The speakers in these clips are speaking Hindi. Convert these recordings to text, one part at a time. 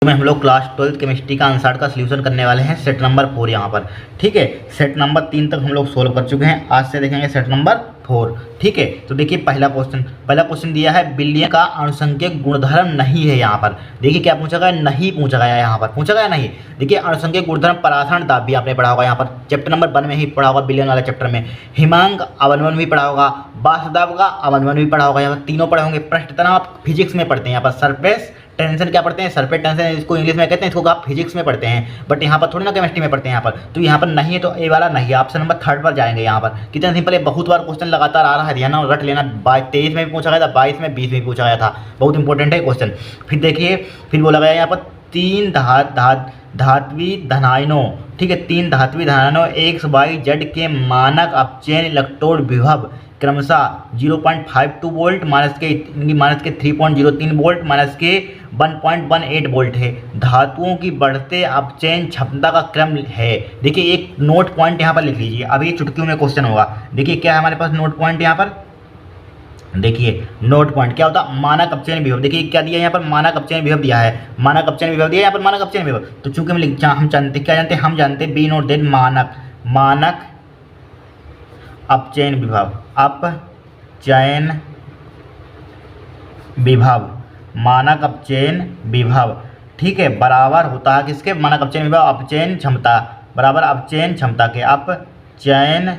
में हम लोग क्लास 12 केमिस्ट्री का आंसर का सलूशन करने वाले हैं सेट नंबर 4 यहाँ पर। ठीक है, सेट नंबर 3 तक हम लोग सोल्व कर चुके हैं, आज से देखेंगे सेट नंबर 4। ठीक है, तो देखिए पहला क्वेश्चन दिया है बिलियन का अणुसंख्यक गुणधर्म नहीं है। यहाँ पर देखिए क्या पूछा गया, नहीं पूछा गया, यहाँ पर पूछा गया नहीं। देखिए अणुसंख्यक गुणधर्म परासरण दाब भी आपने पढ़ा होगा, यहाँ पर चैप्टर नंबर 1 में ही पढ़ा होगा, बिलियन वाला चैप्टर में। हिमांक अवनमन भी पढ़ा होगा, बाष्पदाब का अवनमन भी पढ़ा होगा, यहाँ पर तीनों पढ़े होंगे। पृष्ठ तनाव फिजिक्स में पढ़ते हैं, यहाँ पर सरफेस टेंशन क्या पढ़ते हैं, सरफेस टेंशन, इसको इंग्लिश में कहते हैं, इसको आप फिजिक्स में पढ़ते हैं, बट यहाँ पर थोड़ी ना केमिस्ट्री में पढ़ते हैं। यहाँ पर तो यहाँ पर नहीं है, तो ए वाला नहीं है, ऑप्शन नंबर 3 पर जाएंगे। यहाँ पर कितना सिंपल है, बहुत बार क्वेश्चन लगातार आ रहा है, ध्यान रट लेना। 23 में भी पूछा गया था, 22 में, 20 में भी पूछा गया था, बहुत इंपॉर्टेंट है क्वेश्चन। फिर देखिए, फिर बोला गया यहाँ पर 3 धात्वी धनायनों, ठीक है, 3 धात्वी धनायनों XYZ के मानक अपचयन इलेक्ट्रोड विभव क्रमशः 0.52 वोल्ट माइनस के 3.03 वोल्ट माइनस के 1.18 वोल्ट है। धातुओं की बढ़ते अपचयन क्षमता का क्रम है। देखिए एक नोट पॉइंट यहाँ पर लिख लीजिए, अभी चुटकियों में क्वेश्चन होगा। देखिए क्या है हमारे पास नोट पॉइंट यहाँ पर, देखिए नोट पॉइंट क्या होता है, मानक अपचयन विभव। देखिए क्या दिया है यहाँ पर, मानक अपचयन विभव दिया है, मानक अपचयन विभव दिया है यहाँ पर, मानक अपचयन विभव। तो चूंकि हम जानते क्या जानते हैं, हम जानते बी नोट देन मानक अपचयन विभव, अपचयन विभव, मानक अपचयन विभव, ठीक है, बराबर होता है किसके, मानक अपचयन विभव अपचयन क्षमता बराबर अपचयन क्षमता के, अपचयन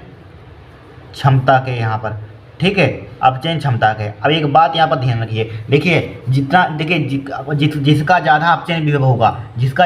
क्षमता के यहाँ पर, ठीक है, अपचयन क्षमता के। अब एक बात यहाँ पर ध्यान रखिए, देखिए जितना देखिए जिसका ज़्यादा अपचयन विभव होगा, जिसका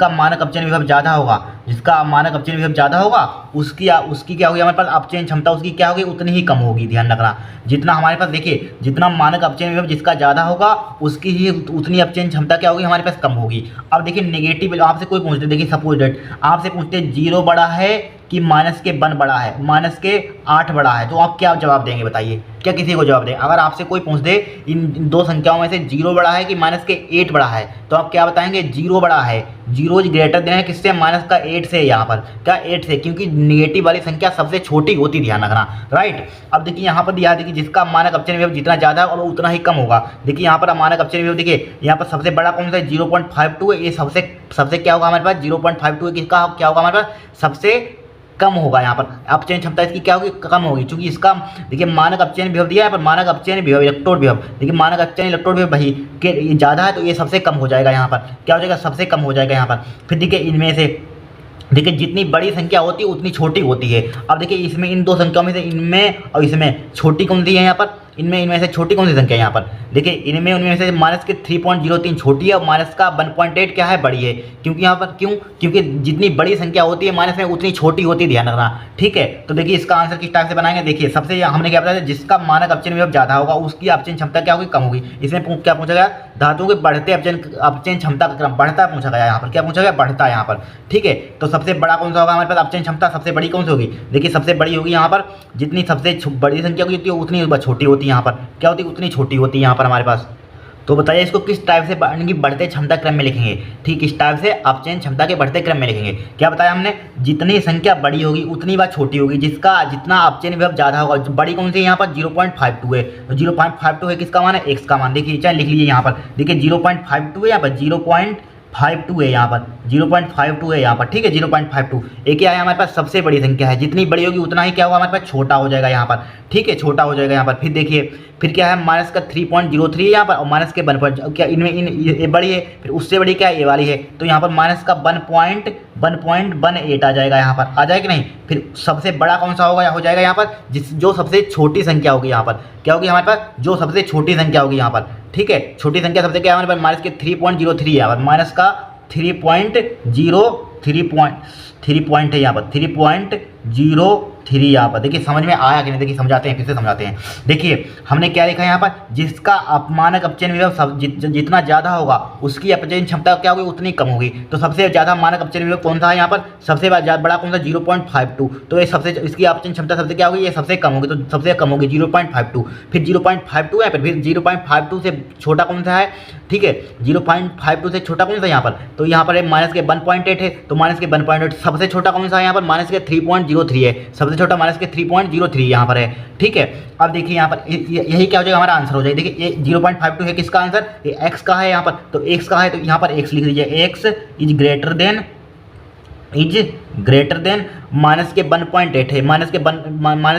मानक अपचयन विभव ज़्यादा होगा, जिसका मानक अपचयन विभव ज़्यादा होगा, उसकी क्या होगी हमारे पास अपचयन क्षमता, उसकी क्या होगी, उतनी ही कम होगी। ध्यान रखना, जितना हमारे पास देखिए जितना मानक अपचयन विभव जिसका ज़्यादा होगा, उसकी ही उतनी अपचयन क्षमता क्या होगी हमारे पास, कम होगी। अब देखिए नेगेटिव आपसे कोई पूछते, देखिए सपोज डेट आपसे पूछते 0 बड़ा है कि माइनस के 1 बड़ा है, माइनस के 8 बड़ा है, तो आप क्या जवाब देंगे बताइए, क्या किसी को जवाब दें। अगर आपसे कोई पूछ दे इन दो संख्याओं में से 0 बड़ा है कि माइनस के 8 बड़ा है, तो आप क्या बताएंगे, 0 बड़ा है। 0 ग्रेटर देना है किससे, माइनस का 8 से, यहाँ पर क्या 8 से, क्योंकि नेगेटिव वाली संख्या सबसे छोटी होती, ध्यान रखना, राइट। अब देखिए यहाँ पर दिया है, देखिए जिसका मानक अपचयन विभव जितना ज़्यादा है और उतना ही कम होगा। देखिए यहाँ पर मानक अपचयन विभव देखिए यहाँ पर सबसे बड़ा कौन सा है, 0.52 है, ये सबसे क्या होगा हमारे पास, 0.52 किसका क्या होगा हमारे पास, सबसे कम होगा। यहाँ पर अपचयन क्षमता इसकी क्या होगी, कम होगी, क्योंकि इसका देखिए मानक अपचयन विभव दिया है, पर मानक अपचयन विभव इलेक्ट्रोड विभव, देखिए मानक अपचयन इलेक्ट्रोड विभव भाई के ये ज़्यादा है, तो ये सबसे कम हो जाएगा। यहाँ पर क्या हो जाएगा, सबसे कम हो जाएगा यहाँ पर। फिर देखिए इनमें से देखिए जितनी बड़ी संख्या होती है उतनी छोटी होती है। अब देखिए इसमें इन दो संख्याओं में से इनमें और इसमें छोटी कौन सी है, यहाँ पर इनमें से छोटी कौन सी संख्या है, यहाँ पर देखिए इनमें उनमें से माइनस के 3.03 छोटी है और माइनस का 1.8 क्या है, बड़ी है। क्योंकि यहाँ पर क्योंकि जितनी बड़ी संख्या होती है माइनस में उतनी छोटी होती है, ध्यान रखना, ठीक है। तो देखिए इसका आंसर किस टाइप से बनाएंगे, देखिए सबसे हमने क्या बताया, जिसका मानक अपचयन विभव ज़्यादा होगा उसकी अपचयन क्षमता क्या होगी, कम होगी। इसमें क्या पूछा गया, धातुओं के बढ़ते अपचयन क्षमता का क्रम बढ़ता पूछा गया, यहाँ पर क्या पूछा गया, बढ़ता यहाँ पर, ठीक है। तो सबसे बड़ा कौन सा होगा हमारे पास, अपचयन क्षमता सबसे बड़ी कौन सी होगी, देखिए सबसे बड़ी होगी यहाँ पर, जितनी सबसे बड़ी संख्या होती है उतनी छोटी होती है, यहाँ पर क्या होती है, उतनी छोटी होती है यहाँ पर हमारे पास। तो बताइए इसको किस टाइप से बढ़ते क्षमता क्रम में लिखेंगे, ठीक इस टाइप से अपचयन क्षमता के बढ़ते क्रम में लिखेंगे। क्या बताया हमने, जितनी संख्या बड़ी होगी उतनी बार छोटी होगी, जितना अपचयन विभव ज़्यादा होगा। बड़ी कौन सी है यहाँ पर, 0.52 है, तो 0.52 है किसका मान है, x का मान। देखिए चाहे लिख लीजिए यहाँ पर, देखिए 0.52 है यहाँ पर, 0.52 है यहाँ पर, 0.52 है यहाँ पर, ठीक है 0.52। एक क्या है हमारे पास, सबसे बड़ी संख्या है, जितनी बड़ी होगी उतना ही क्या होगा हमारे पास, छोटा हो जाएगा यहाँ पर, ठीक है, छोटा हो जाएगा यहाँ पर। फिर देखिए फिर क्या है, माइनस का 3.03 है यहाँ पर और माइनस के 1 क्या ये बड़ी है, फिर उससे बड़ी क्या है, ये वाली है, तो यहाँ पर माइनस का 1.18 आ जाएगा यहाँ पर, आ जाएगा कि नहीं। फिर सबसे बड़ा कौन सा होगा, हो जाएगा यहाँ पर जो सबसे छोटी संख्या होगी, यहाँ पर क्या होगी हमारे पास, जो सबसे छोटी संख्या होगी यहाँ पर, ठीक है, छोटी संख्या सबसे क्या है हमारे पास, माइनस के 3.03 है यहाँ पर, माइनस का 3 पॉइंट है यहाँ पर, 3.03 यहाँ पर। देखिए समझ में आया कि नहीं, देखिए समझाते हैं, फिर से समझाते हैं। देखिए हमने क्या लिखा है यहाँ पर, जिसका अपमानक अपचयन विभव जितना ज़्यादा होगा उसकी अपचयन क्षमता क्या होगी, उतनी कम होगी। तो सबसे ज़्यादा मानक अपचयन विभव कौन सा है यहाँ पर, सबसे बड़ा कौन सा, 0.52, तो ये सबसे इसकी अपचयन क्षमता सबसे क्या होगी, ये सबसे कम होगी, तो सबसे कम होगी 0.52। फिर 0.52 है, फिर 0.52 से छोटा कौन सा है, ठीक है, 0.52 से छोटा कौन सा यहाँ पर, तो यहाँ पर माइनस के 1.8 है, तो माइनस के 1.8 सबसे छोटा कौन सा है यहाँ पर, माइनस के 3.03 है, सबसे सबसे छोटा माइनस के 3.03 यहाँ पर है। ठीक है, अब देखिए यहाँ पर यही क्या हो जाएगा, हमारा आंसर हो जाएगा। देखिए ये 0.52 है, किसका आंसर, ये एक्स का है यहाँ पर, तो एक्स का है तो यहाँ पर एक्स लिख दीजिए, x is greater than minus के 1.8 है, माइनस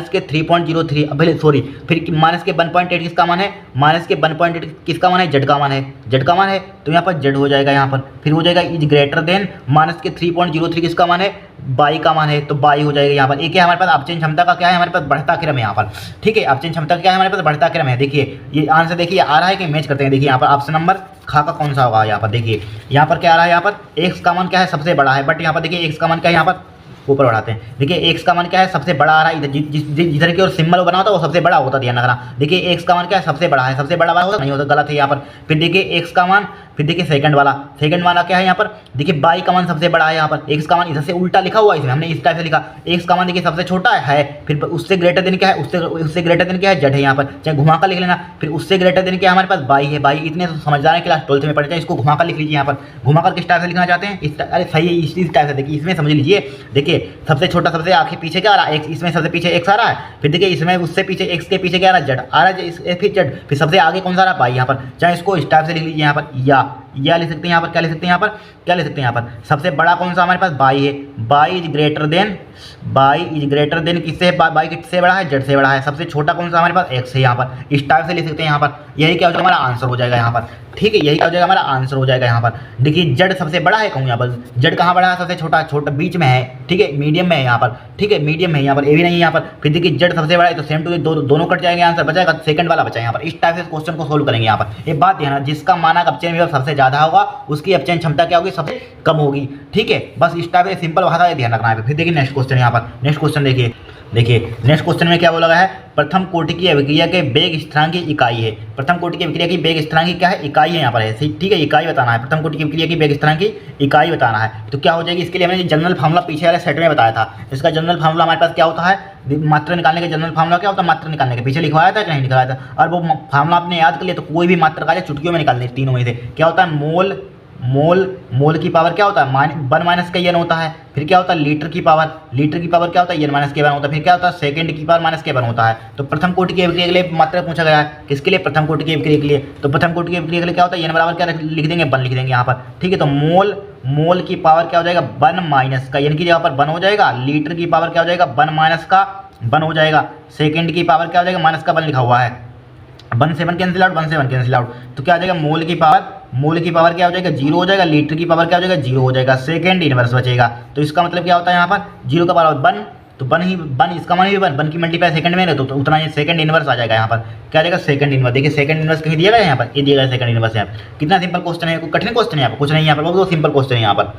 के 3.03, पहले सॉरी, फिर माइनस के 1.8 किसका मान है, माइनस के 1.8 किसका मान है, जेड का मान है, जेड का मान है, तो यहाँ पर जेड हो जाएगा यहाँ पर, फिर हो जाएगा इज ग्रेटर देन माइनस के 3.03 किसका मान है, बाई का मान है, तो बाई हो जाएगा यहाँ पर। एक है हमारे पास अपचयन क्षमता का क्या है, हमारे पास बढ़ता क्रम है यहाँ पर। ठीक है, अपचयन क्षमता क्या है हमारे पास, बढ़ता क्रम है। देखिए ये आंसर देखिए आ रहा है कि मैच करते हैं। देखिए यहाँ पर ऑप्शन नंबर खा का कौन सा होगा, यहाँ पर देखिए यहाँ पर क्या आ रहा है, यहाँ पर एक्स का मान क्या है, सबसे बड़ा है, बट यहाँ पर देखिए एक्स का मान क्या है, यहाँ पर ऊपर बढ़ाते हैं। देखिए एक्स का मान क्या है, सबसे बड़ा आ रहा है, जिधर की ओर सिंबल बना होता है वो सबसे बड़ा होता है, ध्यान रखना। देखिए एक्स का मान क्या है, सबसे बड़ा है, सबसे बड़ा होता नहीं होता, गलत है यहाँ पर। फिर देखिए एक्स का मान, फिर देखिए सेकंड वाला क्या है यहाँ पर, देखिए बाई का मान सबसे बड़ा है यहाँ पर, एक्स का मान इधर से उल्टा लिखा हुआ है, इसमें हमने इस टाइप से लिखा, एक्स का मान देखिए सबसे छोटा है, फिर उससे ग्रेटर देन क्या है, उससे ग्रेटर देन क्या है, जेड है यहाँ पर, चाहे घुमा कर लिख लेना। फिर उससे ग्रेटर देन क्या है हमारे पास, बाई है, बाई इतने तो समझ जाने क्लास 12th में पढ़े थे, इसको घुमा कर लिख लीजिए यहाँ पर। घुमा कर किस टाइप से लिखना चाहते हैं, अरे सही है, इस टाइप से देखिए, इसमें समझ लीजिए। देखिए सबसे छोटा सबसे आखिर पीछे क्या आ रहा है, एक्स, इसमें सबसे पीछे एक्स आ रहा है, फिर देखिए इसमें उससे पीछे एक्स के पीछे क्या आ रहा है, जेड आ रहा है, फिर जेड, फिर सबसे आगे कौन सा आ रहा है, बाई यहाँ पर, चाहे इसको इस टाइप से लिख लीजिए यहाँ पर, या लिख सकते हैं यहाँ पर, क्या लिख सकते हैं यहाँ पर, क्या लिख सकते हैं यहाँ पर, सबसे बड़ा कौन सा हमारे पास, बाई है, बाई इज ग्रेटर देन किससे, बाई किससे बड़ा है, जेड से बड़ा है, सबसे छोटा कौन सा हमारे पास, एक्स है यहाँ पर, इस टाइप से लिख सकते हैं यहाँ पर। यही क्या हो जाएगा हमारा आंसर हो जाएगा यहाँ पर। ठीक है, यही क्या हो जाएगा हमारा आंसर हो जाएगा यहाँ पर। देखिए जेड सबसे बड़ा है, कहूँ यहाँ पर, जेड कहाँ बड़ा है, सबसे छोटा बीच में है। ठीक है, मीडियम में है यहाँ पर, ठीक है मीडियम में यहाँ पर, ए भी नहीं है यहाँ पर। फिर देखिए जेड सबसे बड़ा है तो सेम टू दोनों कट जाएंगे, आंसर बचाएगा सेकंड वाला बचा यहाँ पर। इस टाइप से क्वेश्चन को सोल्व करेंगे यहाँ पर। एक बात ध्यान, जिसका मानक अपचयन विभव सबसे ज्यादा होगा उसकी अपचयन क्षमता क्या होगी, सबसे कम होगी। ठीक है, बस इस टाइप से सिंपल भाषा ध्यान रखना है। फिर देखिए नेक्स्ट क्वेश्चन यहाँ पर, नेक्स्ट क्वेश्चन देखिए नेक्स्ट क्वेश्चन में क्या बोला गया है, प्रथम कोटि की अभिक्रिया के वेग स्थिरांक की इकाई है। प्रथम कोटि की अभिक्रिया की वेग स्थिरांक की क्या है, इकाई है यहाँ पर है। ठीक है, इकाई बताना है, प्रथम कोटि की अभिक्रिया की वेग स्थिरांक की इकाई बताना है। तो क्या हो जाएगी, इसके लिए हमने जनरल फार्मूला पीछे वाले सेट में बताया था। इसका जनरल फार्मूला हमारे पास क्या होता है, मात्रा निकालने का जनरल फार्मूला क्या होता है, मात्रा निकालने के पीछे लिखवाया था कि नहीं लिखवाया था। और वो फार्मूला आपने याद कर लिया तो कोई भी मात्रा का चुटकियों में निकालने, तीनों में से क्या होता है, मोल की पावर क्या होता है, 1 माइनस का एन होता है। फिर क्या होता है, लीटर की पावर क्या होता है, एन माइनस के वन होता है। फिर क्या होता है, सेकंड की पावर माइनस के वन होता है। तो प्रथम कोटि की अभिक्रिया के लिए मात्रा पूछा गया है, किसके लिए, प्रथम कोटि की अभिक्रिया के लिए। तो प्रथम कोटि की अभिक्रिया के लिए क्या होता है, एन बराबर क्या लिख देंगे, 1 लिख देंगे यहाँ पर। ठीक है, तो मोल की पावर क्या हो जाएगा, 1 माइनस का, एन की जगह पर 1 हो जाएगा। लीटर की पावर क्या हो जाएगा, 1 माइनस का 1 हो जाएगा। सेकंड की पावर क्या हो जाएगा, माइनस का 1 लिखा हुआ है, 1 से 1 कैंसिल आउट, 1 से 1 कैंसिल आउट। तो क्या आ जाएगा, मोल की पावर क्या हो जाएगा, 0 हो जाएगा। लीटर की पावर क्या हो जाएगा, 0 हो जाएगा। सेकंड इनवर्स बचेगा। तो इसका मतलब क्या होता है यहाँ पर, 0 का पावर 1, तो 1 इसका मान भी 1 की मल्टीप्लाई सेकंड में है तो उतना ही सेकंड इनवर्स आ जाएगा यहाँ पर। क्या आ जाएगा, सेकंड इनवर्स। देखिए सेकंड इनवर्स कहीं दिया गया है यहाँ पर, ये दिया गया सेकंड इनवर्स यहाँ पर। कितना सिंपल क्वेश्चन है, कोई कठिन क्वेश्चन है यहाँ पर कुछ नहीं, यहाँ पर बहुत सिंपल क्वेश्चन है यहाँ पर।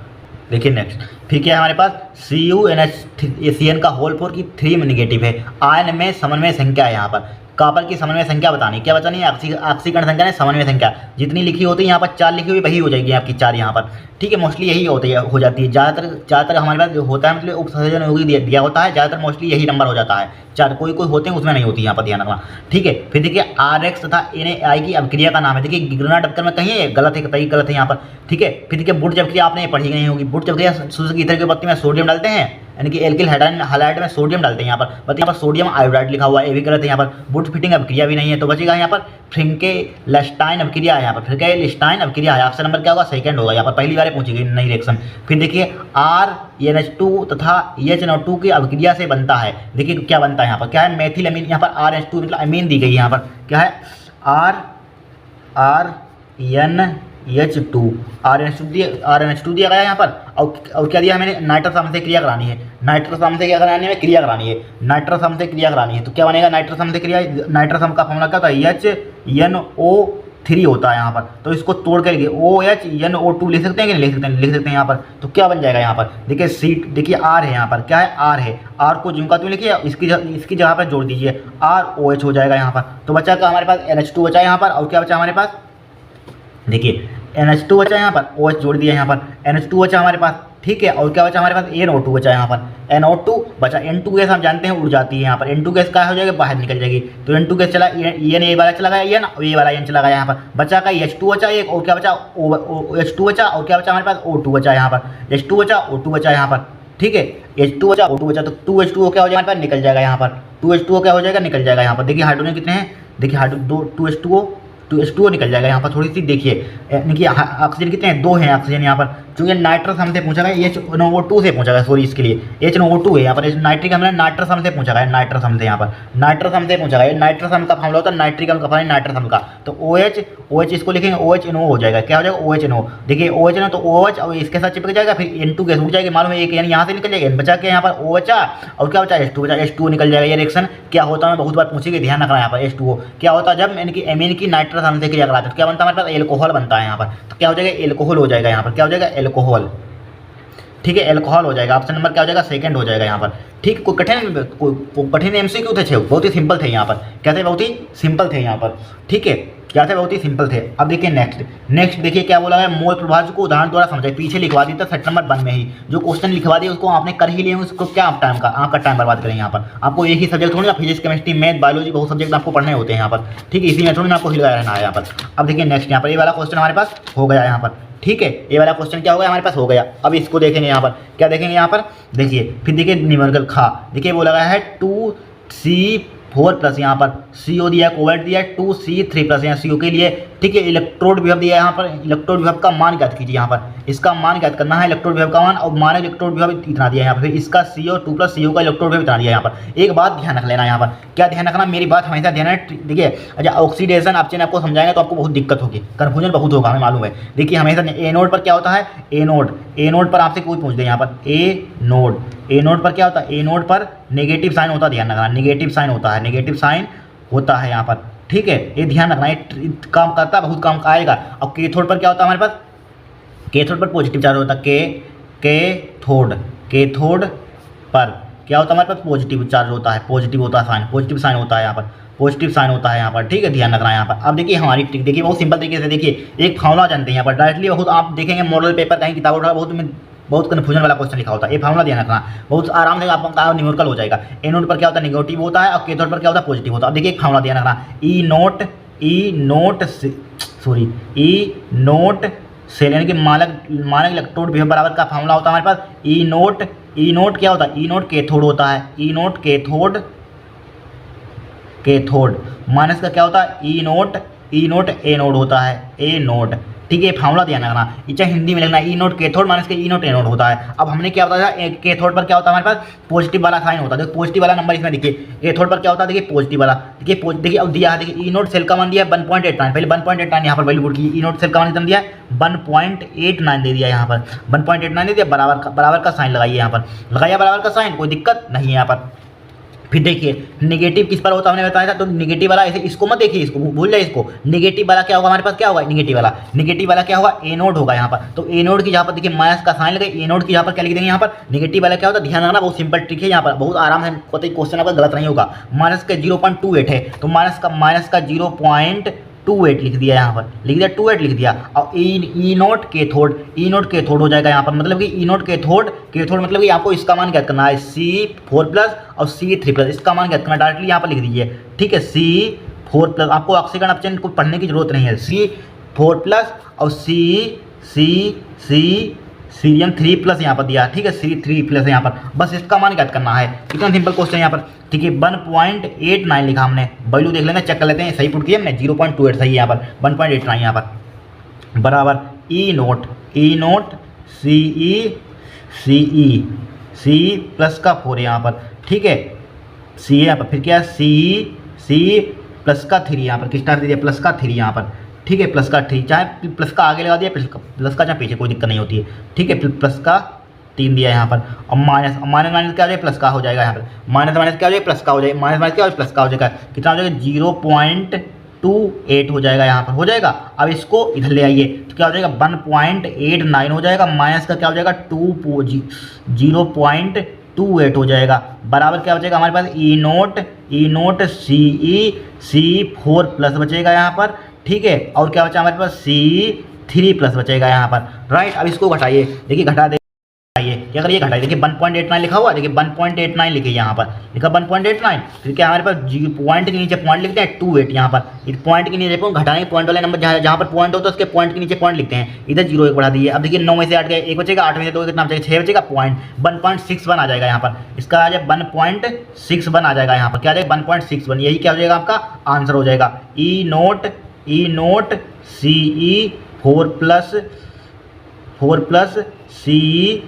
देखिए नेक्स्ट, फिर क्या है हमारे पास, CuNH का होल 4 की 3 में निगेटिव है। आयन में समन्वय संख्या है यहाँ पर, कॉपर की समन्वय संख्या बतानी, क्या बतानी है, ऑक्सीकरण संख्या है, समन्वय संख्या जितनी लिखी होती है यहाँ पर 4 लिखी हुई वही हो जाएगी आपकी 4 यहाँ पर। ठीक है, मोस्टली यही होती है, हो जाती है ज़्यादातर हमारे पास जो होता है, मतलब उपसंयोजन योगी दिया होता है, ज़्यादातर मोस्टली यही नंबर हो जाता है 4। कोई होते हैं उसमें नहीं होती, यहाँ पर ध्यान रखना। ठीक है, फिर देखिए RX तथा NaI की अभिक्रिया का नाम है। देखिए गिरना डबकर में कहीं है, गलत है, कतई गलत है यहाँ पर। ठीक है, फिर देखिए बुट जबकि आपने पढ़ी नहीं होगी, बुट जबकि सूर्य की ईथर की बत्ती में सोडियम डालते हैं, यानी कि एल्किल हैलाइड में सोडियम डालते हैं यहाँ पर, बट यहाँ पर सोडियम आयोडाइड लिखा हुआ है, ये भी गलत है यहाँ पर। बुट फिटिंग अभिक्रिया भी नहीं है, तो बचेगा यहाँ पर फ्रिंकेलस्टाइन अभिक्रिया है यहाँ पर, फ्रिंकेलस्टाइन अभिक्रिया है। ऑप्शन नंबर क्या होगा, सेकंड होगा यहाँ पर, पहली बार पूछी गई नई रिएक्शन। फिर देखिए RNH2 तथा HNO2 की अभिक्रिया से बनता है। देखिए क्या बनता है यहाँ पर, क्या है, मेथिल अमीन। यहाँ पर RNH2 मतलब अमीन दी गई है, यहाँ पर क्या है, RNH2 दिया गया है यहाँ पर। और क्या दिया मैंने, नाइट्रस अम्ल से क्रिया करानी है, नाइट्रस अम्ल से क्या करानी है, क्रिया करानी है, नाइट्रस अम्ल से क्रिया करानी है। तो क्या बनेगा, नाइट्रस अम्ल से क्रिया, नाइट्रस अम्ल का फॉर्मूला क्या होता है, HNO3 होता है यहाँ पर। तो इसको तोड़ के लिखिए OHNO2 लिख सकते हैं कि नहीं लिख सकते हैं, लिख सकते हैं यहाँ पर। तो क्या बन जाएगा यहाँ पर, देखिए सीट, देखिए R है यहाँ पर, क्या है, R है, R को जिनका तुम लिखिए, इसकी जगह पर जोड़ दीजिए, ROH हो जाएगा यहाँ पर। तो बचा क्या हमारे पास, NH2 बचा यहाँ पर, और क्या बचा हमारे पास, देखिए NH2 बचा यहाँ पर, OH जोड़ दिया यहाँ पर, NH2 बचा हमारे पास। ठीक है, और क्या बचा हमारे पास, NO2 बचा यहाँ पर, NO2 बचा। N2 गैस हम जानते हैं उड़ जाती है यहाँ पर, N2 गैस क्या हो जाएगा, बाहर निकल जाएगी। तो N2 गैस चला, ये वाला चला गया, ये वाला N चला गया यहाँ पर। बचा का H2 बचा एक, और क्या बचा, H2 बचा, और क्या बचा हमारे पास, O2 बचा यहाँ पर, H2 बचा, O2 बचा यहाँ पर। ठीक है, H2 बचा O2 बचा, तो 2H2O क्या हो जाएगा हमारे पास, निकल जाएगा यहाँ पर, 2H2O क्या हो जाएगा, निकल जाएगा यहाँ पर। देखिए हाइड्रोजन कितने हैं, देखिए हाइड्रोजन 2H2O निकल जाएगा यहाँ पर। थोड़ी सी देखिए, देखिए ऑक्सीजन कितने हैं, 2 हैं ऑक्सीजन यहाँ पर। चूँकि नाइट्रस हमसे पूछा गया, HNO2 से पूछा गया, सॉरी इसके लिए HNO2 है यहाँ पर। नाइट्रिक हमने नाइट्रस हमसे पूछा गया, नाइट्रस हमसे यहाँ पर नाइट्रस हमसे पूछा गया। नाइट्रस हम का फॉर्मूला होता है नाइट्रिक अम्ल का, पानी नाइट्रस अम्ल का, तो OH इसको लिखेंगे OHNO हो जाएगा, क्या हो जाएगा OHNO। देखिए OHNO तो OH और इसके साथ चिपक जाएगा, फिर N2 गैस उड़ जाएगी, मालूम है एक यानी यहाँ से निकल जाएगा, N बचा के यहाँ पर O बचा और क्या बचा H2 बचा, H2 निकल जाएगा। ये रिएक्शन क्या होता है, मैं बहुत बार पूछेगी, ध्यान रखना यहाँ पर। H2O क्या होता है, जब इनकी एमीन की नाइट्रस अम्ल से क्रिया कराते हैं तो क्या बनता है हमारे पास, एल्कोहल बनता है यहाँ पर। तो क्या हो जाएगा, एल्कोहल हो जाएगा यहाँ पर, क्या हो जाएगा, एल्कोहल। ठीक है, एल्कोहल हो जाएगा। ऑप्शन नंबर क्या हो जाएगा, सेकंड हो जाएगा यहाँ पर। ठीक, कोई कठिन MCQ थे, बहुत ही सिंपल थे यहाँ पर, क्या थे, बहुत ही सिंपल थे यहाँ पर। ठीक है, क्या थे, बहुत ही सिंपल थे। अब देखिए नेक्स्ट देखिए क्या बोला है, मोल प्रभाव को उदाहरण द्वारा समझाए। पीछे लिखवा दिया था सेट नंबर 1 में ही, जो क्वेश्चन लिखवा दिया उसको आपने कर ही लिया, उसको क्या आप टाइम का आपका टाइम बर्बाद करें यहाँ पर। आपको एक ही सब्जेक्ट थोड़ी ना, फिजिक्स केमिस्ट्री मैथ बायोलॉजी बहुत सब्जेक्ट आपको पढ़ने होते हैं यहाँ पर। ठीक है, इसी में थोड़ी ना आपको हिलवाया रहना है यहाँ पर। अब देखिए नेक्स्ट यहाँ पर ये वाला क्वेश्चन हमारे पास हो गया यहाँ पर। ठीक है, ये वाला क्वेश्चन क्या हो गया हमारे पास, हो गया। अब इसको देखेंगे यहाँ पर, क्या देखेंगे यहाँ पर, देखिए फिर देखिए न्यूमेरिकल खा, देखिए वो लगा है 2C4 प्लस, यहाँ पर CO दिया, कोवेल्ट दिया, 2C3 प्लस यहाँ CO के लिए। ठीक है, इलेक्ट्रोड विभव दिया है यहाँ पर, इलेक्ट्रोड विभव का मान ज्ञात कीजिए यहाँ पर, इसका मान ज्ञात करना है, इलेक्ट्रोड विभव का मान, और मान इलेक्ट्रोड विभव इतना दिया है यहाँ पर, फिर इसका CO2 प्लस CO का इलेक्ट्रोड विभव इतना दिया है यहाँ पर। एक बात ध्यान रख लेना यहाँ पर, क्या ध्यान रखना, मेरी बात हमेशा ध्यान है। देखिए अच्छा, ऑक्सीडेशन आपको समझाएंगे तो आपको बहुत दिक्कत होगी, कन्फ्यूजन बहुत होगा, हमें मालूम है। देखिए हमेशा ए नोड पर क्या होता है, ए नोड पर आपसे कोई पूछ दे यहाँ पर, ए नोड पर क्या होता है, ए नोड पर नेगेटिव साइन होता है, ध्यान रखना, नेगेटिव साइन होता है, नेगेटिव साइन होता है यहाँ पर। ठीक है, ये ध्यान रखना, ये काम करता है, बहुत काम का आएगा। अब कैथोड पर क्या होता है हमारे पास, कैथोड पर पॉजिटिव चार्ज होता है, कैथोड पर क्या होता है हमारे पास, पॉजिटिव चार्ज होता है, पॉजिटिव होता है साइन, पॉजिटिव साइन होता है यहाँ पर, पॉजिटिव साइन होता है यहाँ पर। ठीक है, ध्यान रखना यहाँ पर। अब देखिए हमारी ट्रिक देखिए, बहुत सिंपल तरीके से देखिए, एक फार्मूला जानते हैं यहाँ पर डायरेक्टली, बहुत आप देखेंगे मॉडल पेपर कहीं किताब उठा, बहुत कन्फ्यूजन वाला क्वेश्चन लिखा होता है। ये फार्मूला ध्यान रखना, बहुत आराम से आपका न्यूमेरिकल हो जाएगा। ए नोट पर क्या होता है, नेगेटिव होता है, और कैथोड पर क्या होता है, पॉजिटिव होता है। अब देखिए एक फार्मूला ध्यान रखना, ई नोट सेल यानी कि मानक इलेक्ट्रोड विभव बराबर का फार्मूला होता है हमारे पास, ई नोट क्या होता है, ई नोट कैथोड होता है, ई नोट कैथोड माइनस का क्या होता है, ई नोट ए नोड होता है, ए नोड। ठीक है, फार्मूला ध्यान रखना, चाहे हिंदी में लिखना, ई नोट कैथोड माइनस के ई नोट ए नोड होता है। अब हमने क्या बताया, कैथोड पर क्या होता है हमारे पास, पॉजिटिव वाला साइन होता है। देखो पॉजिटिव वाला नंबर इसमें देखिए, कैथोड पर क्या होता है, देखिए पॉजिटिव वाला, देखिए अब दिया है, देखिए ई नोट सेल का मान दिया है 1.89, पहले 1.89 यहाँ पर वैल्यू पुट की, ई नोट सेल का मान कितना दिया है 1.89 दे दिया, यहाँ पर 1.89 दे दिया, बराबर का साइन लगाइए यहाँ पर, लगाया बराबर का साइन, कोई दिक्कत नहीं है यहाँ पर। फिर देखिए नेगेटिव किस पर होता है हमने बताया था, तो नेगेटिव वाला ऐसे इसको मत देखिए, इसको भूल जाए इसको। नेगेटिव वाला क्या होगा हमारे पास, क्या होगा नेगेटिव वाला क्या होगा, ए नोड होगा यहाँ पर। तो ए नोड की जहाँ पर देखिए माइनस का साइन लगे, ए नोड की यहाँ पर क्या लिख देंगे, यहाँ पर नेगेटिव वाला क्या होता है, ध्यान रखना, बहुत सिंपल ट्रिक है यहाँ पर, बहुत आराम से क्वेश्चन आपका गलत नहीं होगा। माइनस का 0.28 है, तो माइनस का 0.28 लिख दिया यहाँ पर, लिख दिया 28 लिख दिया। और ई नोट कैथोड हो जाएगा यहाँ पर, मतलब कि ई नोट कैथोड मतलब कि आपको इसका मान ज्ञात करना है, C4 प्लस और C3 प्लस, इसका मान ज्ञात करना डायरेक्टली यहाँ पर लिख दीजिए। ठीक है, C4 प्लस, आपको ऑक्सीजन अपचयन को पढ़ने की जरूरत नहीं है, C4 प्लस और सीरियम 3 प्लस यहाँ पर दिया। ठीक है, C3 प्लस यहाँ पर, बस इसका मान ज्ञात करना है, कितना सिंपल क्वेश्चन यहाँ पर। ठीक है, 1.89 लिखा हमने, वैल्यू देख लेंगे, चेक कर लेते हैं, सही पुट किया हमने, 0.28 सही है यहाँ पर, 1.89 यहाँ पर बराबर ई नोट सी प्लस का 4 यहाँ पर। ठीक है, सी यहाँ पर, फिर क्या सी प्लस का 3 यहाँ पर, किसका दे दिया, प्लस का 3 यहाँ पर। ठीक है, प्लस का 3, चाहे प्लस का आगे लगा दिया, प्लस का चाहे पीछे, कोई दिक्कत नहीं होती है। ठीक है, प्लस का 3 दिया यहाँ पर, और माइनस क्या हो जाएगा, प्लस का हो जाएगा यहाँ पर, माइनस क्या हो जाएगा, प्लस का हो जाएगा, माइनस क्या हो जाएगा, प्लस का हो जाएगा, कितना हो जाएगा 0.28 हो जाएगा यहाँ पर, हो जाएगा। अब इसको इधर ले आइए तो क्या हो जाएगा 1.89 हो जाएगा, माइनस का क्या हो जाएगा 0.28 हो जाएगा, बराबर क्या बचेगा हमारे पास, ई नोट C4 प्लस बचेगा यहाँ पर। ठीक है, और क्या बचा हमारे पास, C3 प्लस बचेगा यहाँ पर, राइट। अब इसको घटाइए, देखिए घटा दे ये क्या करिए घटाइए, देखिए 1.89 लिखा हुआ, देखिए 1.89 लिखिए यहाँ पर, लिखा 1.89, फिर क्या हमारे पास पॉइंट के नीचे पॉइंट लिखते हैं 28 यहाँ पर, इस पॉइंट के नीचे घटाने के पॉइंट वाले नंबर जहाँ पर पॉइंट होता है उसके पॉइंट के नीचे पॉइंट लिखते हैं, इधर 0 1 बढ़ा दिए। अब देखिए 9 में से 8 गए, 1 बचेगा, 8 में से 2 कितना बचेगा, 6 बचेगा, पॉइंट 1.61 आ जाएगा यहाँ पर, इसका आ जाएगा 1.61 आ जाएगा यहाँ पर, क्या आ जाएगा 1.61, यही क्या हो जाएगा आपका आंसर हो जाएगा। ई नोट CE 4+ CE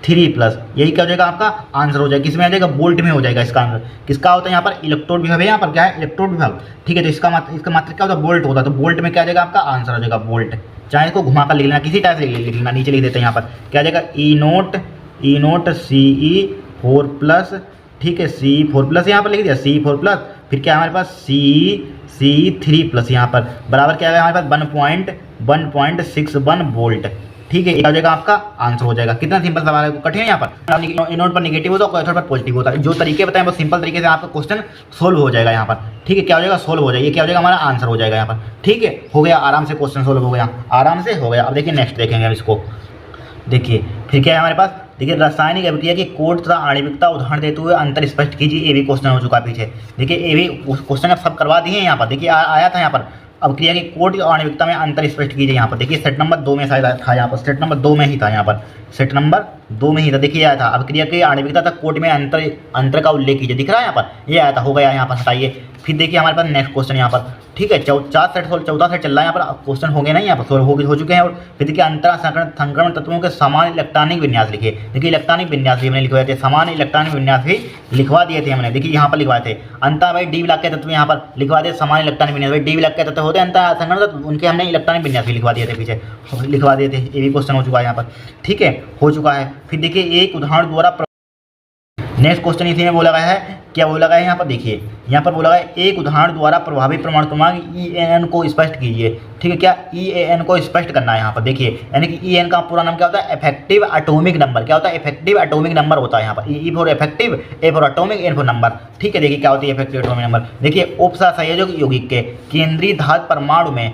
3+, यही क्या हो जाएगा आपका आंसर हो जाएगा। किसमें आ जाएगा, बोल्ट में हो जाएगा इसका आंसर। किसका होता है यहाँ पर, इलेक्ट्रोड विभाग है, यहाँ पर क्या है, इलेक्ट्रोड विभाग, ठीक है। तो इसका मात्र क्या होता है, बोल्ट होता है, तो बोल्ट में क्या आ जाएगा आपका आंसर हो जाएगा बोल्ट। चाहे इसको घुमा कर लिख लेना, किसी टाइप से लिख लेना, नीचे लिख देते हैं यहाँ पर, क्या आ जाएगा ई नोट CE 4+, ठीक है, CE 4+ यहाँ पर लिख दिया, CE 4+, फिर क्या है हमारे पास CE 3+ यहाँ पर, बराबर क्या है हमारे पास 1.61 वोल्ट, ठीक है। ये हो जाएगा आपका आंसर हो जाएगा। कितना सिंपल सवाल है, कठिन है यहाँ पर, नोट पर नेगेटिव होता है, कैथोड पर पॉजिटिव होता है। जो तरीके बताएं वो सिंपल तरीके से आपका क्वेश्चन सोल्व हो जाएगा यहाँ पर, ठीक है। क्या हो जाएगा, सोल्व हो जाएगा, ये क्या हो जाएगा हमारा आंसर हो जाएगा यहाँ पर, ठीक है। हो गया, आराम से क्वेश्चन सोल्व हो गया, आराम से हो गया। अब देखिए नेक्स्ट देखेंगे हम इसको, देखिए फिर क्या है हमारे पास, देखिए रासायनिक अभिक्रिया की कोड तथा आणविकता उदाहरण देते हुए अंतर स्पष्ट कीजिए, ये भी क्वेश्चन हो चुका है पीछे। देखिए ये भी क्वेश्चन अब सब करवा दिए हैं यहाँ पर, देखिए आया था यहाँ पर, अभिक्रिया की कोड और आणविकता में अंतर स्पष्ट कीजिए। यहाँ पर देखिए सेट नंबर 2 में शायद था, यहाँ पर सेट नंबर 2 में ही था, यहाँ पर सेट नंबर 2 में ही था, देखिए आया था अभिक्रिया की आणविकता तक कोड में अंतर का उल्लेख कीजिए, दिख रहा है यहाँ पर, ये आया था, हो गया यहाँ पर, हटाइए। फिर देखिए हमारे पास नेक्स्ट क्वेश्चन यहाँ पर, ठीक है, चौथा सेट चल रहा है यहाँ पर, क्वेश्चन हो गए ना यहाँ पर, सोल्व हो चुके हैं। और फिर देखिए अंतरा संक्रमण तत्वों के समान इलेक्ट्रॉनिक विन्यास लिखिए, देखिए इलेक्ट्रॉनिक विन्यास भी हमने लिखवाए थे, समान इलेक्ट्रॉनिक विन्यास भी लिखवा दिए थे हमने, देखिए यहाँ पर लिखवाए थे। अंतः भाई डी ब्लॉक के तत्व यहाँ पर लिखवा दिए, समान इलेक्ट्रॉनिक विन्यास, भाई डी ब्लॉक के तत्व होते हैं अंतः संक्रमण तत्व, उनके हमने इलेक्ट्रॉनिक विन्यास भी लिखवा दिए थे, पीछे लिखवा दिए थे, ये भी क्वेश्चन हो चुका है यहाँ पर, ठीक है, हो चुका है। फिर देखिए एक उदाहरण द्वारा नेक्स्ट क्वेश्चन इसी में बोला गया है, क्या बोला गया है यहाँ पर, देखिए यहाँ पर बोला गया है एक उदाहरण द्वारा प्रभावी परमाणु क्रमांक EAN को स्पष्ट कीजिए, ठीक है। क्या EAN को स्पष्ट करना है यहाँ पर, देखिए यानी कि EAN का पूरा नाम क्या होता है, इफेक्टिव एटॉमिक नंबर, क्या होता है, इफेक्टिव एटॉमिक नंबर होता है यहाँ पर, E for effective, A for atomic, N for number, ठीक है। देखिए क्या होती है इफेक्टिव एटॉमिक नंबर, देखिए उपसहसंयोजक यौगिक के केंद्रीय धातु परमाणु में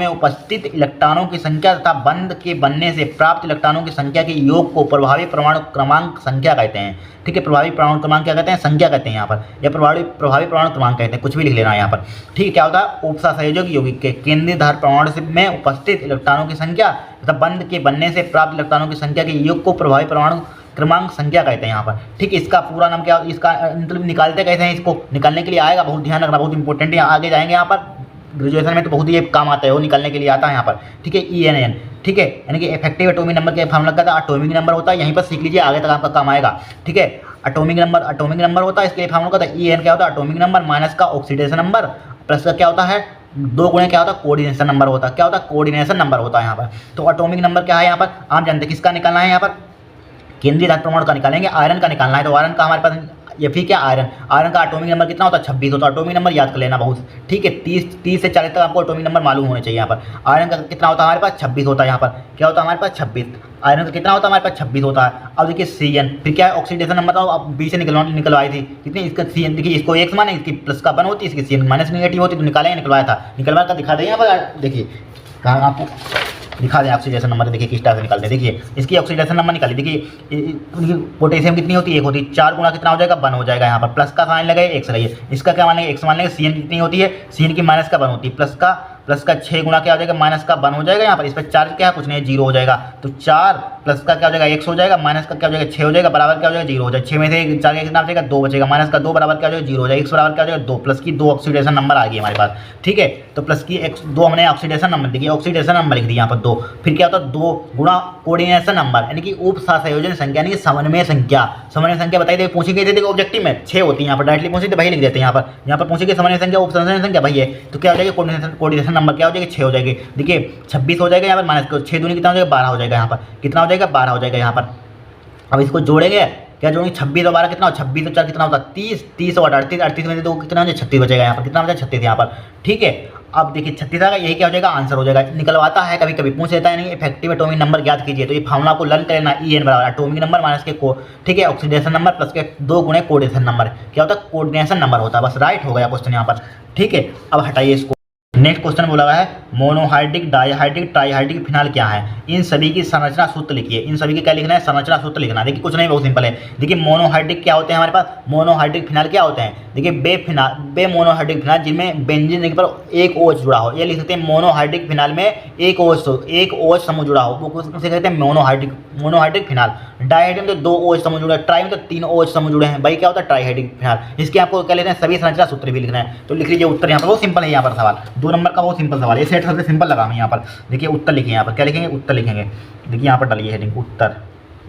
उपस्थित इलेक्ट्रॉनों की संख्या तथा बंध के बनने से प्राप्त इलेक्ट्रॉनों की संख्या के योग को प्रभावी परमाणु क्रमांक संख्या कहते हैं, ठीक है। प्रभावी परमाणु क्रमांक क्या कहते हैं, संख्या कहते हैं यहाँ पर, या प्रभावी परमाणु क्रमांक कहते हैं, कुछ भी लिख लेना है यहाँ पर, ठीक है। क्या होता है, उपसहसंयोजक यौगिक के केंद्रीय धातु परमाणु में उपस्थित इलेक्ट्रॉनों की संख्या तथा बंध के बनने से प्राप्त इलेक्ट्रॉनों की संख्या के योग को प्रभावी परमाणु क्रमांक संख्या कहते हैं यहाँ पर, ठीक है। इसका पूरा नाम क्या, इसका मतलब निकालते कैसे हैं, इसको निकालने के लिए आएगा, बहुत ध्यान रखना, बहुत इंपॉर्टेंट है, आगे जाएंगे यहाँ पर, ग्रेजुएशन में तो बहुत ही काम आता है, वो निकालने के लिए आता है यहाँ पर, ठीक है। EAN, ठीक है, यानी कि इफेक्टिव एटॉमिक नंबर के फार्मूला का एटॉमिक नंबर होता है, यहीं पर सीख लीजिए, आगे तक आपका काम आएगा, ठीक है। एटॉमिक नंबर होता है, इसके लिए फार्मूला होता है EAN, क्या होता है, एटॉमिक नंबर माइनस का ऑक्सीडेशन नंबर प्लस का क्या होता है, 2 गुणे क्या होता है, कोऑर्डिनेशन नंबर होता है, क्या होता है, कोऑर्डिनेशन नंबर होता है यहाँ पर। तो एटॉमिक नंबर क्या है यहाँ पर, आप जानते हैं किसका निकालना है यहाँ पर, केंद्रीय धातु परमाणु का निकालेंगे, आयरन का निकालना है, तो आयरन का हमारे पास Fe क्या, आयरन का एटॉमिक नंबर कितना होता है, 26 होता है, एटॉमिक नंबर याद कर लेना बहुत, ठीक है। 30 से 40 तक आपको एटॉमिक नंबर मालूम होने चाहिए यहाँ पर। आयरन का कितना होता है हमारे पास, 26 होता है यहाँ पर, क्या होता है हमारे पास 26, आयरन का कितना होता है हमारे पास 26 होता है। अब देखिए CN, फिर क्या है, ऑक्सीडेशन नंबर तो अब बी से निकलवाई थी, कितनी इसका CN, देखिए इसको एक समान है, इसकी प्लस का 1 होती है, इसकी CN माइनस नेगेटिव होती है, तो निकलवाया था, निकलवा कर दिखा दें यहाँ पर, देखिए कहाँ आपको दिखा दें ऑक्सीडेशन नंबर, देखिए किस टाइप से निकालते हैं, देखिए इसकी ऑक्सीडेशन नंबर निकालिए, देखिए पोटेशियम कितनी होती है, 1 होती है, 4 गुना कितना हो जाएगा, 1 हो जाएगा यहाँ पर, प्लस का साइन लगाए, एक्स लगाइए, इसका क्या मान लेंगे, एक्स मान लेंगे। CN कितनी होती है, CN की माइनस का 1 होती है, प्लस का 6 गुना क्या हो जाएगा, माइनस का 1 हो जाएगा यहाँ पर, इस पर चार्ज क्या है, कुछ नहीं, 0 हो जाएगा, तो 4 प्लस का क्या हो जाएगा, x हो जाएगा, माइनस का क्या हो जाएगा, 6 हो जाएगा, बराबर क्या हो जाएगा, 0 हो जाएगा, 6 में से 4 का कितना बचेगा, 2 बचेगा, माइनस का 2 बराबर क्या हो जाएगा, 0 हो जाएगा, x बराबर क्या हो जाएगा, 2 प्लस की 2 ऑक्सीडेशन नंबर आ गई हमारे पास, ठीक है। तो प्लस की 2 हमने ऑक्सीडेशन नंबर, देखिए ऑक्सीडेशन नंबर लिख दिया यहाँ पर 2, फिर क्या होता है 2 गुणा कोऑर्डिनेशन नंबर, यानी कि उप सहसंयोजन संख्या, यानी कि समन्वय संख्या बताई थी, पूछी गई थी, देखो ऑब्जेक्टिव में 6 होती है, यहाँ पर डायरेक्टली पूछी थी, भाई लिख देते हैं यहाँ पर पूछी गई समन्वय संख्या, उप सहसंयोजन संख्या भाई है, तो क्या हो जाएगा, कोऑर्डिनेशन नंबर क्या हो जाएगा, 6 हो जाएगी, देखिए 26 हो जाएगा यहाँ पर, माइनस 6 दूनी कितना हो जाएगा, 12 हो जाएगा यहाँ पर, कितना हो जाएगा, 12 हो जाएगा यहाँ पर। अब इसको जोड़ेंगे, क्या जोड़ेंगे, 26 और 12 कितना हो, 26 और 4 कितना होता है, 30 और 38 में से 2 कितना हो जाएगा, 36 बचेगा यहाँ पर, कितना बचा, 36 यहाँ पर, ठीक है। अब देखिए 36 आएगा, यही क्या हो जाएगा, आंसर हो जाएगा। निकलवाता है कभी कभी पूछ लेता है, नहीं इफेक्टिव एटॉमिक नंबर ज्ञात कीजिए, तो ये फार्मूला को लर्न करना, EN बराबर एटॉमिक नंबर माइनस के ठीक है, ऑक्सीडेशन नंबर प्लस के 2 गुणे कोऑर्डिनेशन नंबर, क्या होता है, कोऑर्डिनेशन नंबर होता है, बस राइट हो गया क्वेश्चन यहाँ पर, ठीक है। अब हटाइए इसको, नेक्स्ट क्वेश्चन बोला गया है मोनोहाइड्रिक, डाइहाइड्रिक, ट्राइहाइड्रिक फिनाल क्या है, इन सभी की संरचना सूत्र लिखिए। इन सभी की क्या लिखना है, संरचना सूत्र लिखना है। देखिए कुछ नहीं, बहुत सिंपल है। देखिए मोनोहाइड्रिक क्या होते हैं हमारे पास, मोनोहाइड्रिक फिनाल क्या होते हैं। देखिए बे मोनोहाइड्रिक फिनाल जिनमें बेंजीन रिंग पर एक OH जुड़ा हो, ये लिख सकते हैं मोनोहाइड्रिक फिनाल में एक OH समूह जुड़ा हो, वो उसे कहते हैं मोनोहाइड्रिक फिनाल। डाइहाइड्रिक में तो 2 OH समूह जुड़े हैं, ट्राई में तो 3 OH समूह जुड़े हैं, भाई क्या होता है ट्राइहाइड्रिक फिनाल। इसके आपको क्या लेना है, सभी संरचना सूत्र भी लिखना है। तो लिख लीजिए उत्तर यहाँ पर, बहुत सिंपल है यहाँ पर सवाल, 2 नंबर का बहुत सिंपल सवाल है। ये सेट सबसे सिंपल लगा हमें यहाँ पर। देखिए उत्तर लिखिए यहाँ पर, क्या लिखेंगे, उत्तर लिखेंगे। देखिए यहाँ पर डालिए हेडिंग उत्तर,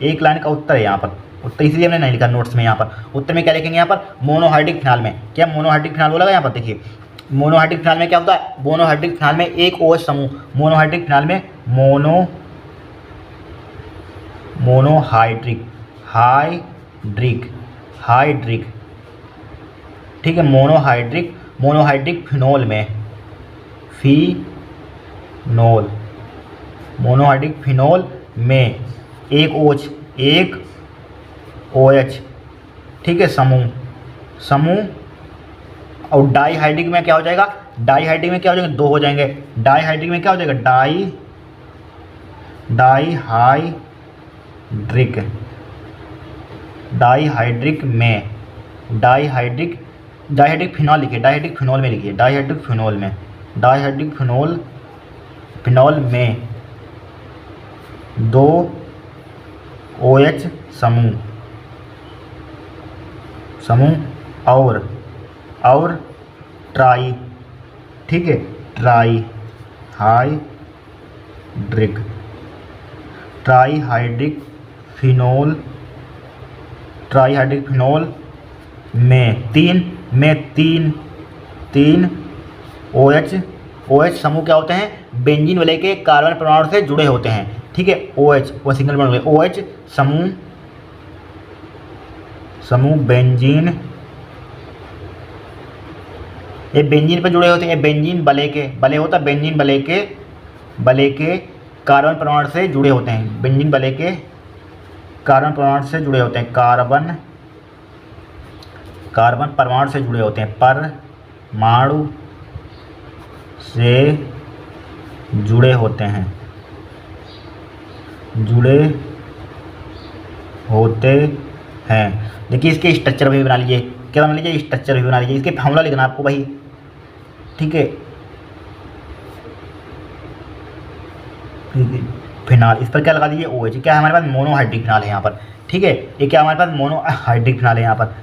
एक लाइन का उत्तर है यहाँ पर उत्तर, इसलिए हमने नहीं लिखा नोट्स में। यहाँ पर उत्तर में क्या लिखेंगे, यहाँ पर मोनोहाइड्रिक फिनाल में क्या मोनोहाइड्रिक फिनाल बोला यहाँ पर। देखिए मोनोहाइड्रिक फिनाल में क्या होता है, मोनोहाइड्रिक फिनाल में एक OH समूह, मोनोहाइड्रिक फिनाल में मोनोहाइड्रिक हाइड्रिक, ठीक है, मोनोहाइड्रिक फिनोल में मोनोहाइड्रिक फिनोल में एक OH, ठीक है, समूह। और डाइहाइड्रिक में क्या हो जाएगा, डाइहाइड्रिक में क्या हो जाएंगे, 2 हो जाएंगे। डाइहाइड्रिक में क्या हो जाएगा, डाइहाइड्रिक में डाइहाइड्रिक फिनॉल लिखिए, डाइहाइड्रिक फिनोल में लिखिए, डाइहाइड्रिक फिनोल में 2 OH समूह और ट्राई, ठीक है, ट्राइहाइड्रिक फिनोल में 3 OH समूह क्या होते हैं, बेंजीन वलय के कार्बन परमाणु से जुड़े होते हैं, ठीक है। OH वो सिंगल बॉन्ड हो गए, OH समूह बेंजीन, ये बेंजीन पर जुड़े होते हैं। बेंजीन बले होता है, बेंजीन बले के कार्बन परमाणु से जुड़े होते हैं, बेंजीन बले के कार्बन परमाणु से जुड़े होते हैं, कार्बन परमाणु से जुड़े होते हैं, परमाणु से जुड़े होते हैं। देखिए इसके स्ट्रक्चर भी बना लीजिए, क्या बना लीजिए, स्ट्रक्चर भी बना लीजिए। इसके फॉर्मूला लिखना आपको भाई, ठीक है। फिनाल, इस पर क्या लगा दीजिए, OH। क्या है हमारे पास, मोनोहाइड्रिक फिनाल है यहाँ पर, ठीक है। ये क्या हमारे पास, मोनोहाइड्रिक फिनाल है यहाँ पर।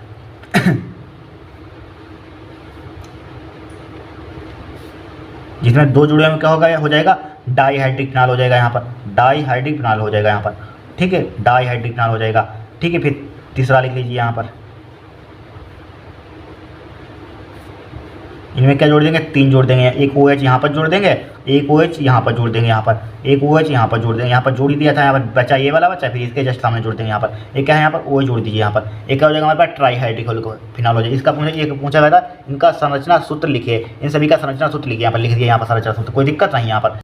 जिसमें 2 जुड़े में क्या होगा, हो जाएगा डाइहाइड्रिक फिनाल हो जाएगा यहाँ पर, डाइहाइड्रिक फिनाल हो जाएगा यहाँ पर, ठीक है, डाइहाइड्रिक फिनाल हो जाएगा, ठीक है। फिर तीसरा लिख लीजिए यहाँ पर, इनमें क्या जोड़ देंगे, 3 जोड़ देंगे, एक OH यहाँ पर जोड़ देंगे, एक OH यहाँ पर जोड़ देंगे, यहाँ पर एक OH यहाँ पर जोड़ देंगे, यहाँ पर जोड़ ही दिया था, यहाँ पर बचा ये वाला बचा, फिर इसके जस्ट सामने जोड़ देंगे यहाँ पर। एक क्या है यहाँ पर, OH जोड़ दीजिए यहाँ पर। एक क्या हो जाएगा हमारे पास, ट्राइहाइड्रिक फिनाल हो जाएगा। इसका पूछा गया था, इनका संरचना सूत्र लिखिए, इन सभी का संरचना सूत्र लिखिए, यहाँ पर लिख दिया, यहाँ पर संरचना सूत्र, कोई दिक्कत नहीं यहाँ पर।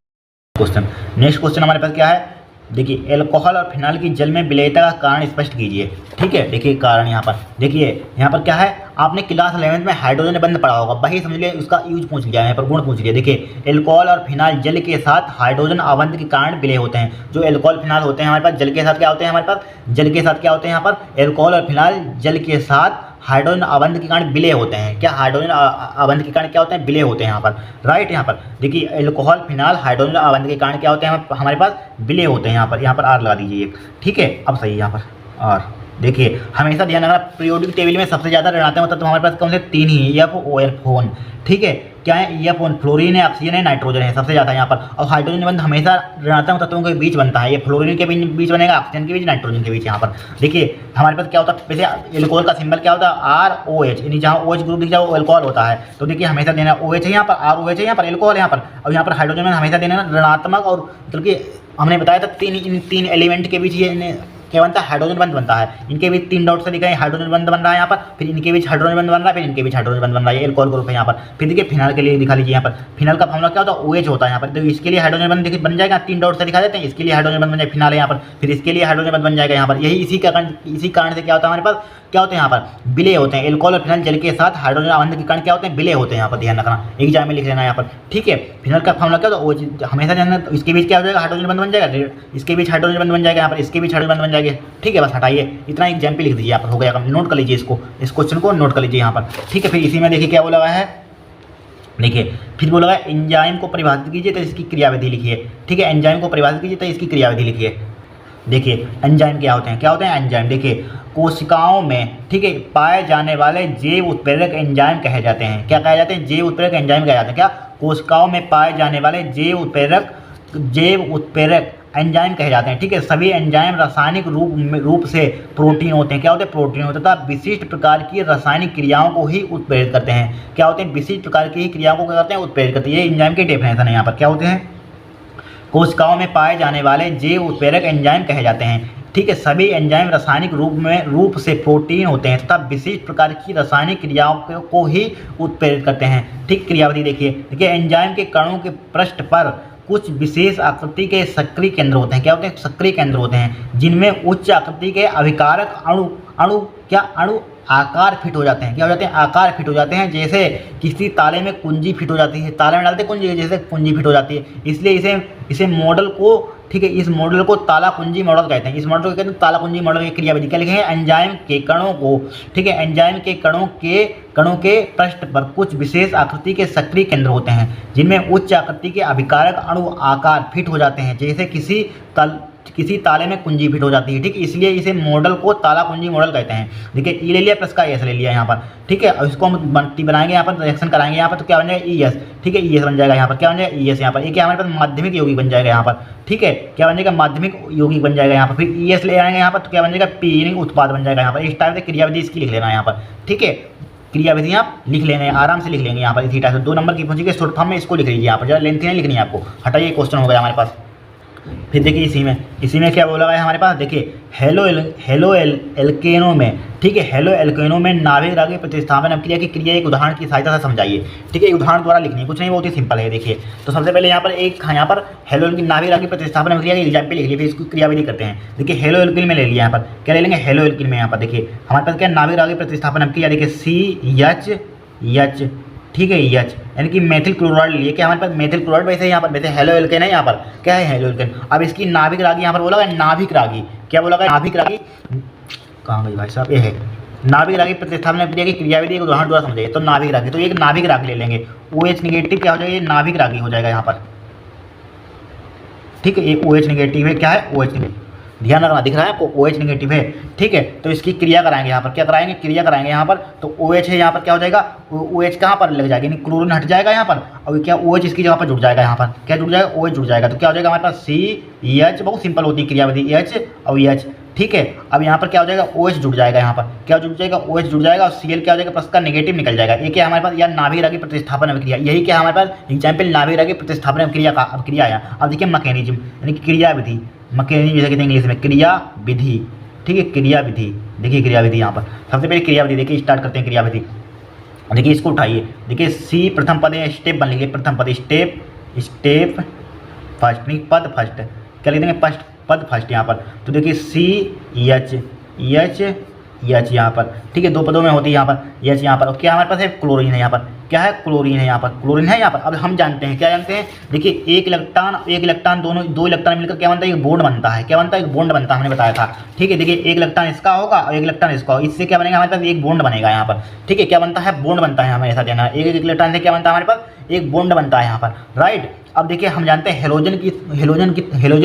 नेक्स्ट क्वेश्चन हमारे पास क्या है, देखिए एल्कोहल और फिनाल की जल में विलयता का कारण स्पष्ट कीजिए, ठीक है। देखिए कारण यहाँ पर, देखिए यहाँ पर क्या है, आपने क्लास 11 में हाइड्रोजन बंध पढ़ा होगा, वही समझ लिया, उसका यूज पूछ लिया, यहाँ पर गुण पूछ लिया। देखिए एल्कोहल और फिनाल जल के साथ हाइड्रोजन आबंध के कारण विलय होते हैं। जो एल्कोहल फिनाल होते हैं हमारे पास, जल के साथ क्या होते हैं हमारे पास, जल के साथ क्या होते हैं यहाँ पर, एल्कोहल और फिनाल जल के साथ हाइड्रोजन आबंध के कारण विलय होते हैं। क्या हाइड्रोजन आबंध के कारण क्या होते हैं, विलय होते हैं यहाँ पर, राइट। यहाँ पर देखिए एल्कोहल फिनाल हाइड्रोजन आबंध के कारण क्या होते हैं हमारे पास, विलय होते हैं। यहाँ पर R लगा दीजिए, ठीक है। अब सही यहाँ पर R, देखिए हमेशा ध्यान रखना, पीरियोडिक टेबल में सबसे ज़्यादा ऋणात्मक तत्व हमारे पास कौन से, 3 ही, FON, ठीक है। क्या है, FON, फ्लोरीन है, ऑक्सीजन है, नाइट्रोजन है, सबसे ज़्यादा यहाँ पर। और हाइड्रोजन बंध हमेशा ऋणात्मक तत्वों के बीच बनता है, ये फ्लोरीन के बीच बनेगा, ऑक्सीजन के बीच, नाइट्रोजन के बीच। यहाँ पर देखिए हमारे पास क्या होता है, वैसे एल्कोहल का सिंबल क्या होता है, ROH, यानी जहाँ OH ग्रुप दिख जाए वो एल्कोहल होता है। तो देखिए हमेशा देना OH है यहाँ पर, ROH है यहाँ पर, एल्कोहल है यहाँ पर। और यहाँ पर हाइड्रोजन बंध हमेशा देना ऋणात्मक, और मतलब कि हमने बताया था 3 एलिमेंट के बीच ये क्या बनता है, हाइड्रोजन बंध बनता है। इनके बीच 3 डॉट से दिखा है, हाइड्रोजन बंध बन रहा है यहाँ पर, फिर इनके बीच हाइड्रोजन बंध बन रहा है, फिर इनके बीच हाइड्रोजन बंध बन रहा है, ये एल्कोहल ग्रुप है यहाँ पर। फिर देखिए फिनाल के लिए दिखा लीजिए यहाँ पर, फिनाल का फॉर्मूला क्या होता है, OH होता है यहाँ पर। तो इसके लिए हाइड्रोजन बंध बन जाएगा, 3 डॉट से दिखा देते हैं, इसके लिए हाइड्रोजन बंध बन जाएगा, फिनाल है यहाँ पर। फिर इसके लिए हाइड्रोजन बंध बन जाएगा यहाँ पर। यही इसी कारण से क्या होता है हमारे पास, क्या होते हैं यहाँ पर, विलय होते हैं। एल्कोहल और फिनल जल के साथ हाइड्रोजन आबंध के कारण क्या होते हैं, विलय होते हैं। यहाँ पर ध्यान रखना, एग्जाम में लिख लेना यहाँ पर, ठीक है। फिनल का फॉर्मूला क्या होता है, वो हमेशा जानना, तो इसके बीच क्या हो जाएगा, हाइड्रोजन बंध बन जाएगा, इसके बीच हाइड्रोजन बंध बन जाएगा, यहाँ पर इसके बीच हाइड्रोजन बंध बन जाएगा, ठीक है। बस हटाइए, इतना एग्जाम पे लिख दीजिए, यहाँ पर हो गया। नोट कर लीजिए इसको, इस क्वेश्चन को नोट कर लीजिए यहाँ पर, ठीक है। फिर इसी में देखिए क्या बोला हुआ है, देखिए फिर बोला है एंजाइम को परिभाषित कीजिए तो इसकी क्रियाविधि लिखिए, ठीक है। एंजाइम को परिभाषित कीजिए तो इसकी क्रियाविधि लिखिए। देखिए एंजाइम क्या होते हैं, क्या होते हैं एंजाइम, देखिए कोशिकाओं में, ठीक है, पाए जाने वाले जैव उत्प्रेरक एंजाइम कहे जाते हैं। क्या कहे जाते हैं, जैव उत्प्रेरक एंजाइम कहे जाते हैं। क्या, कोशिकाओं में पाए जाने वाले जैव उत्प्रेरक एंजाइम कहे जाते हैं, ठीक है। सभी एंजाइम रासायनिक रूप से प्रोटीन होते हैं। क्या होते हैं, प्रोटीन होते हैं, तथा विशिष्ट प्रकार की रासायनिक क्रियाओं को ही उत्प्रेरित करते हैं। क्या होते हैं, विशिष्ट प्रकार की क्रियाओं को क्या करते हैं, उत्प्रेरित करते हैं। ये एंजाइम की डेफिनेशन है यहाँ पर। क्या होते हैं, कोशिकाओं में पाए जाने वाले जैव उत्प्रेरक एंजाइम कहे जाते हैं, ठीक है। सभी एंजाइम रासायनिक रूप से प्रोटीन होते हैं तथा विशिष्ट प्रकार की रासायनिक क्रियाओं को ही उत्प्रेरित करते हैं, ठीक। क्रियाविधि देखिए एंजाइम के कणों के पृष्ठ पर कुछ विशेष आकृति के सक्रिय केंद्र होते हैं। क्या होते हैं, सक्रिय केंद्र होते हैं, जिनमें उच्च आकृति के अभिकारक अणु आकार फिट हो जाते हैं। क्या हो जाते हैं, आकार फिट हो जाते हैं। जैसे किसी ताले में कुंजी फिट हो जाती है, ताले में डालते हैं कुंजी, जैसे कुंजी फिट हो जाती है, इसलिए इसे मॉडल को, ठीक है, इस मॉडल को ताला कुंजी मॉडल कहते हैं। इस मॉडल को कहते हैं ताला कुंजी मॉडल की क्रियाविधि। क्या लिखेंगे, एंजाइम के कणों को, ठीक है, एंजाइम के कणों के पृष्ठ पर कुछ विशेष आकृति के सक्रिय केंद्र होते हैं, जिनमें उच्च आकृति के अभिकारक अणु आकार फिट हो जाते हैं। जैसे किसी ताले में कुंजी फिट हो जाती है, ठीक, इसलिए इसे मॉडल को ताला कुंजी मॉडल कहते हैं। देखिए ई ले लिया प्लस का एस ले लिया यहाँ पर, ठीक है। और इसको हम मल्टी बनाएंगे यहाँ पर, रिएक्शन कराएंगे यहाँ पर, तो क्या बन जाएगा, ई एस, ठीक है, ई एस बन जाएगा यहाँ पर। क्या बन जाएगा, ई एस यहाँ पर। ये क्या हमारे पास माध्यमिक यौगिक बन जाएगा यहाँ पर, ठीक है। क्या बन जाएगा, माध्यमिक यौगिक बन जाएगा यहाँ पर। फिर ई एस ले आएंगे यहाँ पर, तो क्या बन जाएगा, पी यानी उत्पाद बन जाएगा यहाँ पर। इस टाइप से क्रियाविधि इसकी लिख लेना यहाँ पर, ठीक है। क्रियाविधि आप लिख लेने, आराम से लिख लेंगे यहाँ पर इसी टाइप से। 2 नंबर की पूछेंगे शॉर्ट फॉर्म में, इसको लिख लीजिए यहाँ पर, ज़्यादा लेंथी नहीं लिखनी है आपको। हटाइए, क्वेश्चन हो गया हमारे पास। फिर देखिए इसी में क्या बोला गया है हमारे पास, देखिए हेलो एल्केनों में, ठीक है, हेलो एल्केनों में नाभिक रागी प्रतिस्थापन अभिक्रिया की क्रिया एक उदाहरण की सहायता से समझाइए, ठीक है। एक उदाहरण द्वारा लिखनी है, कुछ नहीं, बहुत ही सिंपल है। देखिए तो सबसे पहले यहाँ पर हेलो एल्किन नाभिक रागी प्रतिस्थापन अभिक्रिया की एग्जाम्पल लिख लिया, फिर इसको क्रियाविधि करते हैं। देखिए हेलो एल्किन में ले लिया यहाँ पर, क्या ले लेंगे, हेलो एल्किन में यहाँ पर देखिए हमारे पास क्या नाभिक रागी प्रतिस्थापन अभिक्रिया, देखिए CH, ठीक है, एच यानी कि मेथिल क्लोराइड लिए। क्या हमारे पास मेथिल क्लोराइड, वैसे यहाँ पर वैसे हेलो एल्केन है यहाँ पर, क्या है, हेलो एल्केन। अब इसकी नाभिक रागी यहाँ पर बोला गया नाभिक रागी, क्या बोला गया, नाभिक रागी कहाँ गई भाई साहब, ये है नाभिक रागी प्रतिस्थापन अभिक्रिया की क्रियाविधि एक उदाहरण द्वारा समझाइए। तो नाभिक रागी, तो एक नाभिक रागी ले लेंगे, OH निगेटिव क्या हो जाएगा, ये नाभिक रागी हो जाएगा यहाँ पर, ठीक है। ये OH निगेटिव है, क्या है, OH निगेटिव, ध्यान रखना, दिख रहा है आपको, OH निगेटिव है, ठीक है। तो इसकी क्रिया कराएंगे यहाँ पर, क्या कराएंगे, क्रिया कराएंगे यहाँ पर। तो OH है यहाँ पर, क्या हो जाएगा, OH कहाँ पर लग जाएगी, क्लोरीन हट जाएगा यहाँ पर, और क्या OH इसकी जगह पर जुड़ जाएगा यहाँ पर, क्या जुड़ जाएगा, OH जुड़ जाएगा। तो क्या हो जाएगा हमारे पास CH, बहुत सिंपल होती है क्रियाविधि, H और H, ठीक है। अब यहाँ पर क्या हो जाएगा, OH जुड़ जाएगा यहाँ पर, क्या जुड़ जाएगा, OH जुड़ जाएगा, और Cl क्या हो जाएगा, प्लस का नेगेटिव निकल जाएगा। ये क्या हमारे पास, या नाभिक रागी प्रतिस्थापन अभिक्रिया, यही क्या हमारे पास एग्जाम्पल नाभिक रागी प्रतिस्थापन अभिक्रिया आया। अब देखिए मैकेनिज्म यानी कि क्रियाविधि, मैकेनिज्म जैसे कहते हैं इंग्लिश में, क्रियाविधि, ठीक है, क्रियाविधि। देखिए क्रियाविधि यहाँ पर सबसे पहले क्रियाविधि देखिए, स्टार्ट करते हैं क्रियाविधि। देखिए इसको उठाइए, देखिए सी प्रथम पद है, स्टेप बन लीजिए, प्रथम पद स्टेप फर्स्ट, नहीं पद फर्स्ट, क्या लिख देंगे, पद फर्स्ट यहाँ पर। तो देखिए CH यहाँ पर, ठीक है, 2 पदों में होती है यहाँ पर H यहाँ पर। और क्या हमारे पास है, क्लोरीन है यहाँ पर, क्या है, क्लोरीन है यहाँ पर, क्लोरीन है यहाँ पर। अब हम जानते हैं, क्या जानते हैं, देखिए एक इलेक्ट्रॉन दो इलेक्ट्रॉन मिलकर क्या बनता है, एक बॉन्ड बनता है। क्या बनता है, एक बॉन्ड बनता है, हमने बताया था, ठीक है। देखिए एक इलेक्ट्रॉन इसका होगा और एक इलेक्ट्रॉन इसका होगा, इससे क्या बनेगा हमारे पास, एक बॉन्ड बनेगा यहाँ पर, ठीक है। क्या बनता है, बॉन्ड बनता है, हमें ऐसा देना है, एक इलेक्ट्रॉन से क्या बनता है हमारे पास, एक बॉन्ड बनता है यहाँ पर, राइट। अब देखिए हम जानते हैं हेलोजन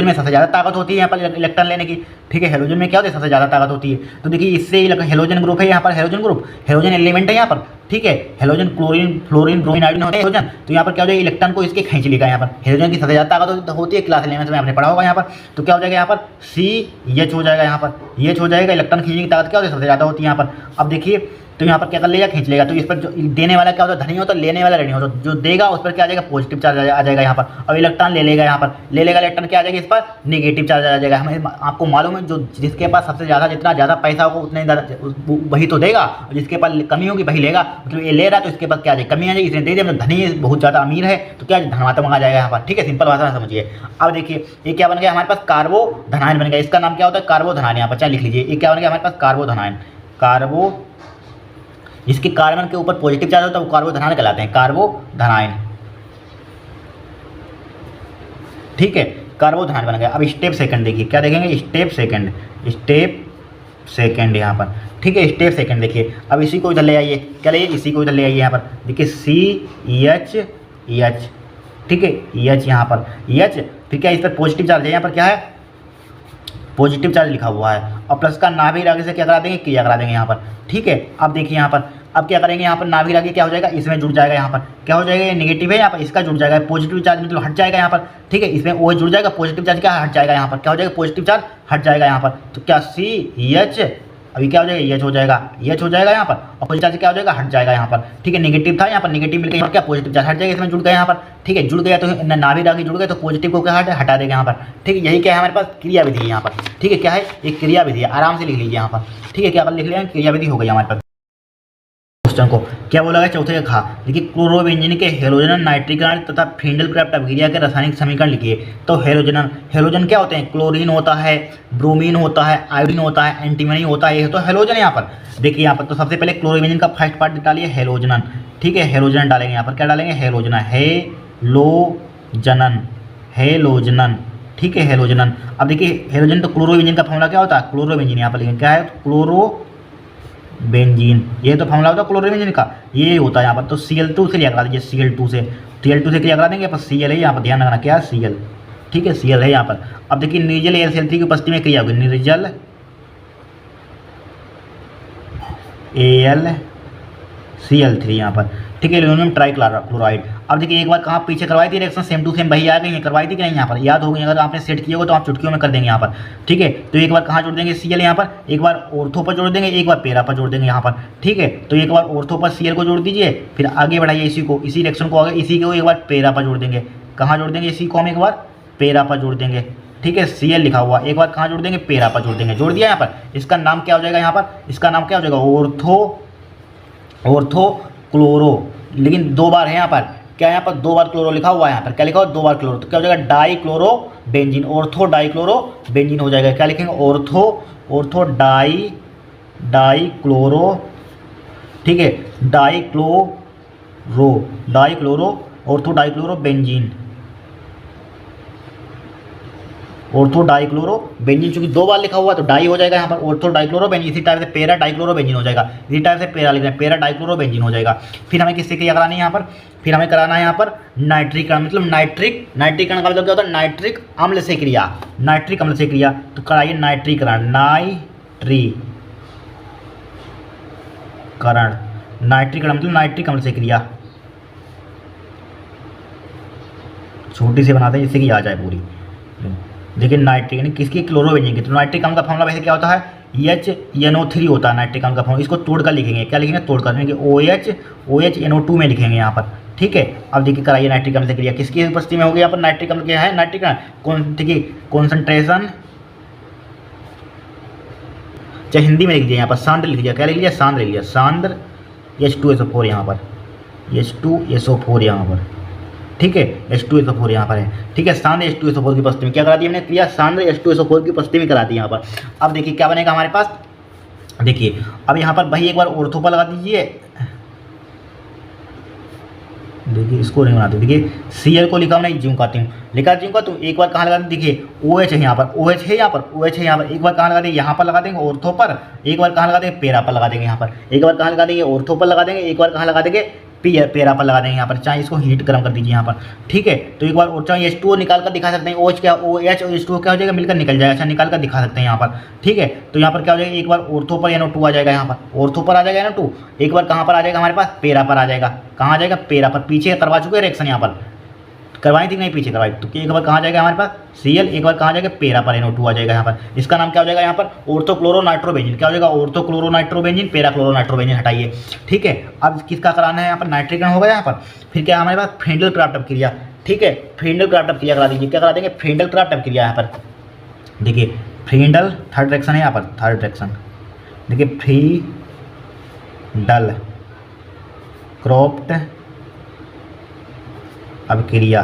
में सबसे ज़्यादा ताकत होती है यहाँ पर इलेक्ट्रॉन लेने की, ठीक है। हेलोजन में क्या होती है, सबसे ज़्यादा ताकत होती है। तो देखिए इससे हेलोजन ग्रुप है यहाँ पर, हेलोजन ग्रुप, हेलोजन एलिमेंट है यहाँ पर, ठीक है। Halogen chlorine fluorine bromine iodine होते हैं हेलोजन, तो यहाँ पर क्या हो जाएगा, इलेक्ट्रॉन को इसके खींच लेगा यहाँ पर। हेलोजन की सबसे ज़्यादा ताकत होती है, क्लास 11 में आपने पढ़ा होगा यहाँ पर। तो क्या हो जाएगा यहाँ पर, CH हो जाएगा यहाँ पर, EH हो जाएगा। इलेक्ट्रॉन खींचने की ताकत क्या होती है, सबसे ज़्यादा होती है यहाँ पर। अब देखिए तो यहाँ पर क्या कर लेगा, खींच लेगा। तो इस पर जो देने वाला क्या होता है, धनी होता है, लेने वाला ऋणी होता है। जो देगा उस पर क्या आ जाएगा, पॉजिटिव चार्ज आ जाएगा यहाँ पर, और इलेक्ट्रॉन ले लेगा यहाँ पर, इलेक्ट्रॉन क्या आ जाएगा, इस पर नेगेटिव चार्ज आ जाएगा। हमें आपको मालूम है, जो जिसके पास सबसे ज़्यादा, जितना ज़्यादा पैसा होगा उतने ज़्यादा वही तो देगा, और जिसके पास कमी होगी वही लेगा। मतलब ये ले रहा है तो इसके पास क्या आ जाएगी, कमी आ जाएगी, इसने दे दिया। मतलब धनी बहुत ज़्यादा अमीर है तो क्या धनवात्मक आ जाएगा यहाँ पर, ठीक है। सिंपल भाषा में समझिए। अब देखिए ये क्या बन गया हमारे पास, कार्बोधनायन बन गया। इसका नाम क्या होता है, कार्बोधनायन। यहाँ पर चाहे लिख लीजिए, ये क्या बन गया हमारे पास, कार्बोधनायन, कार्बो, इसके कार्बन के ऊपर पॉजिटिव चार्ज होता है वो कार्बोधनायन कहलाते हैं, कार्बोधनायन। ठीक है, कार्बोधनायन बन गया। अब स्टेप सेकंड देखिए, क्या देखेंगे, स्टेप सेकंड, स्टेप सेकंड यहाँ पर। ठीक है, स्टेप सेकंड देखिए, अब इसी को इधर ले आइए, क्या ले, इसी को इधर ले आइए यहाँ पर, देखिए CH, ठीक है, EH यहाँ पर, EH, फिर क्या इस पर पॉजिटिव चार्ज है, यहाँ पर क्या है, पॉजिटिव चार्ज लिखा हुआ है, और प्लस का नाभिक आगे से क्या करा देंगे, क्रिया करा देंगे यहाँ पर। ठीक है, अब देखिए यहाँ पर, अब क्या करेंगे, यहाँ पर नाभिक आगे क्या हो जाएगा, इसमें जुड़ जाएगा, यहाँ पर क्या हो जाएगा, ये नेगेटिव है, यहाँ पर इसका जुड़ जाएगा, पॉजिटिव चार्ज मतलब हट जाएगा यहाँ पर। ठीक है, इसमें OH जुड़ जाएगा, पॉजिटिव चार्ज क्या हट जाएगा, यहाँ पर क्या हो जाएगा, पॉजिटिव चार्ज हट जाएगा यहाँ पर। तो क्या CH, अभी क्या हो जाएगा, EH हो जाएगा, EH हो जाएगा यहाँ पर, और पॉजिटिव चार्ज क्या हो जाएगा, हट जाएगा यहाँ पर। ठीक है, नेगेटिव था यहाँ पर, नेगेटिव मिलकर यहाँ क्या पॉजिटिव चार्ज हट जाएगा, इसमें जुड़ गया यहाँ पर। ठीक है, जुड़ गया तो नाभिक आगे जुड़ गए तो पॉजिटिव को क्या हटा देगा यहाँ पर। ठीक है, यही क्या है हमारे पास, क्रिया विधि है यहाँ पर। ठीक है, क्या है, एक क्रिया विधि है, आराम से लिख लीजिए यहाँ पर। ठीक है, क्या लिख लिया, क्रिया विधि हो गई हमारे पास। क्वेश्चन को क्या बोला गया, चौथे का खा, देखिए क्लोरोबेंजीन के हेलोजन, नाइट्रीकरण तथा फिंडलक्राफ्ट अभिक्रिया के रासायनिक समीकरण लिखिए। तो हेलोजन क्या होते हैं, क्लोरीन होता है, ब्रोमीन होता है, आयोडीन होता है, एंटीमनी होता है, ये तो हेलोजन यहाँ पर। देखिए यहाँ पर तो सबसे पहले क्लोरोबेंजीन का फर्स्ट पार्ट डालिए हेलोजनन। ठीक है, हेलोजन डालेंगे यहाँ पर, क्या डालेंगे, हेलोजन, हेलोजनन। ठीक है, हेलोजनन। अब देखिए हेलोजन तो क्लोरोबेंजीन का फॉर्मूला क्या होता है, क्लोरोबेंजीन यहाँ पर लिखेंगे, क्या है, क्लोरोबेंजीन, ये तो फॉर्मूला होता है क्लोरोबेंजीन का, ये होता है यहाँ पर। तो Cl2 से क्रिया करा दीजिए, Cl2 से क्रिया करा देंगे, पर Cl है यहाँ पर, ध्यान रखना क्या है, Cl। ठीक है, Cl है यहाँ पर। अब देखिए निर्जल AlCl3 की उपस्थिति में क्रिया होगी, निर्जल AlCl3 यहाँ पर। ठीक है, एल्यूमिनियम ट्राइक्लोराइड। अब देखिए एक बार कहाँ पीछे करवाई थी रिएक्शन, सेम टू सेम वही आ गई है, करवाई थी कि नहीं, यहाँ पर याद हो गई, अगर आपने सेट किया होगा तो आप चुटकियों में कर देंगे यहाँ पर। ठीक है, तो एक बार कहाँ जोड़ देंगे, Cl यहाँ पर, एक बार ऑर्थो पर जोड़ देंगे, एक बार पैरा पर जोड़ देंगे यहाँ पर। ठीक है, तो एक बार ऑर्थो पर Cl को जोड़ दीजिए, फिर आगे बढ़ाइए इसी को, इसी रिएक्शन को आगे, इसी को एक बार पैरा पर जोड़ देंगे। कहाँ जोड़ देंगे, इसी को हम एक बार पैरा पर जोड़ देंगे। ठीक है, Cl लिखा हुआ, एक बार कहाँ जोड़ देंगे, पैरा पर जोड़ देंगे, जोड़ दिया यहाँ पर। इसका नाम क्या हो जाएगा यहाँ पर, इसका नाम क्या हो जाएगा, ऑर्थो क्लोरो, लेकिन दो बार है यहाँ पर, क्या यहाँ पर दो बार क्लोरो लिखा हुआ है, यहाँ पर क्या लिखा हुआ, दो बार क्लोरो, तो क्या हो जाएगा, die chloro benzene, ortho di chloro benzene हो जाएगा। क्या लिखेंगे, ऑर्थो डाई क्लोरो, ठीक है, die chloro, ortho di chloro benzene, ortho dichloro benzene, चूंकि दो बार लिखा हुआ तो डाई हो जाएगा यहाँ पर, ऑर्थो डाइक्लोरो बेंजीन। इसी टाइप से पैरा डाइक्लोरो बेंजीन हो जाएगा, इसी टाइप से पैरा लिखना है, पैरा डाइक्लोरो बेंजीन हो जाएगा। फिर हमें किससे क्रिया करानी है यहाँ पर, फिर हमें कराना है यहाँ पर नाइट्रीकरण, मतलब नाइट्रीकरण का मतलब क्या होता है, नाइट्रिक अम्ल से क्रिया, नाइट्रिक अम्ल से क्रिया। तो कराइए नाइट्रीकरण, नाइट्रीकरण मतलब नाइट्रिक अम्ल से क्रिया, छोटी से बनाते हैं जिससे कि आ जाए पूरी। देखिए नाइट्रिक यानी किसकी, क्लोरोबेंजीन की। तो नाइट्रिक अम्ल का फॉर्मूला वैसे क्या होता है, HNO3 होता है नाइट्रिक अम्ल का फॉर्मूला। इसको तोड़कर लिखेंगे, क्या लिखेंगे, तोड़कर लिखेंगे, OHNO2 में लिखेंगे यहाँ पर। ठीक है, अब देखिए कराइए नाइट्रिक अम्ल से क्रिया, किसकी उपस्थिति में होगी यहाँ पर, नाइट्रिक अम्ल क्या है, नाइट्रिक देखिए कॉन्सेंट्रेशन, चाहे हिंदी में लिख दिया यहाँ पर, सांद्र लिख दिया, क्या लिख लिया, सांद्र लिख लिया, सांद्र H2SO4 यहाँ पर, H2SO4 यहाँ पर। ठीक है, H2SO4 यहाँ पर है। ठीक है, सांद्र H2SO4 की उपस्थिति में क्या करा दी हमने क्रिया, सांद्र H2SO4 की उपस्थिति में करा दी यहाँ पर। अब देखिए क्या बनेगा हमारे पास, देखिए अब यहाँ पर भाई एक बार ऑर्थो पर लगा दीजिए, देखिए इसको नहीं बनाते, देखिए Cl को लिखा हमने जिंकाती हूँ, लिखा जिंकाती हूँ, एक बार कहाँ लगा दें, देखिए OH है यहाँ पर, OH है यहाँ पर, OH है यहाँ पर, एक बार कहाँ लगा देंगे, यहाँ पर लगा देंगे ऑर्थो पर, एक बार कहाँ लगा देंगे, पैरा पर लगा देंगे यहाँ पर, एक बार कहाँ लगा देंगे, ऑर्थो पर लगा देंगे, एक बार कहाँ लगा देंगे, पैरा पर लगा देंगे यहाँ पर। चाहे इसको हीट गर्म कर दीजिए यहाँ पर। ठीक है, तो एक बार और चाहे H2O निकाल कर दिखा सकते हैं, OH क्या, OH और H2O क्या हो जाएगा, मिलकर निकल जाएगा, अच्छा निकाल कर दिखा सकते हैं यहाँ पर। ठीक है, तो यहाँ पर क्या हो जाएगा, एक बार ऑर्थो पर NO2 आ जाएगा, यहाँ पर ऑर्थो पर आ जाएगा NO2, एक बार कहाँ पर आ जाएगा हमारे पास, पैरा पर आ जाएगा, कहाँ आ जाएगा, पैरा पर। पीछे करवा चुके हैं रिएक्शन, यहाँ पर करवाई थी नहीं, पीछे करवाई, तो एक बार कहाँ जाएगा हमारे पास Cl, एक बार कहाँ जाएगा, पैरा पर NO2 आ जाएगा यहाँ पर। इसका नाम क्या हो जाएगा यहाँ पर, ऑर्थो क्लोरो नाइट्रोबेंजीन, क्या हो जाएगा, ortho chloro nitrobenzene, para chloro nitrobenzene हटाइए। ठीक है, अब किसका कराना है यहाँ पर, नाइट्रीकरण होगा यहाँ पर। फिर क्या हमारे पास, फ्रेंडल क्राफ्ट क्रिया। ठीक है, फ्रेंडल क्राफ्ट क्रिया करा दीजिए, क्या करा देंगे, फ्रेंडल क्राफ्ट क्रिया यहाँ पर। देखिए फ्रेंडल थर्ड रिएक्शन है यहाँ पर, थर्ड रिएक्शन, देखिए फ्रीडल क्रॉफ्ट अभिक्रिया,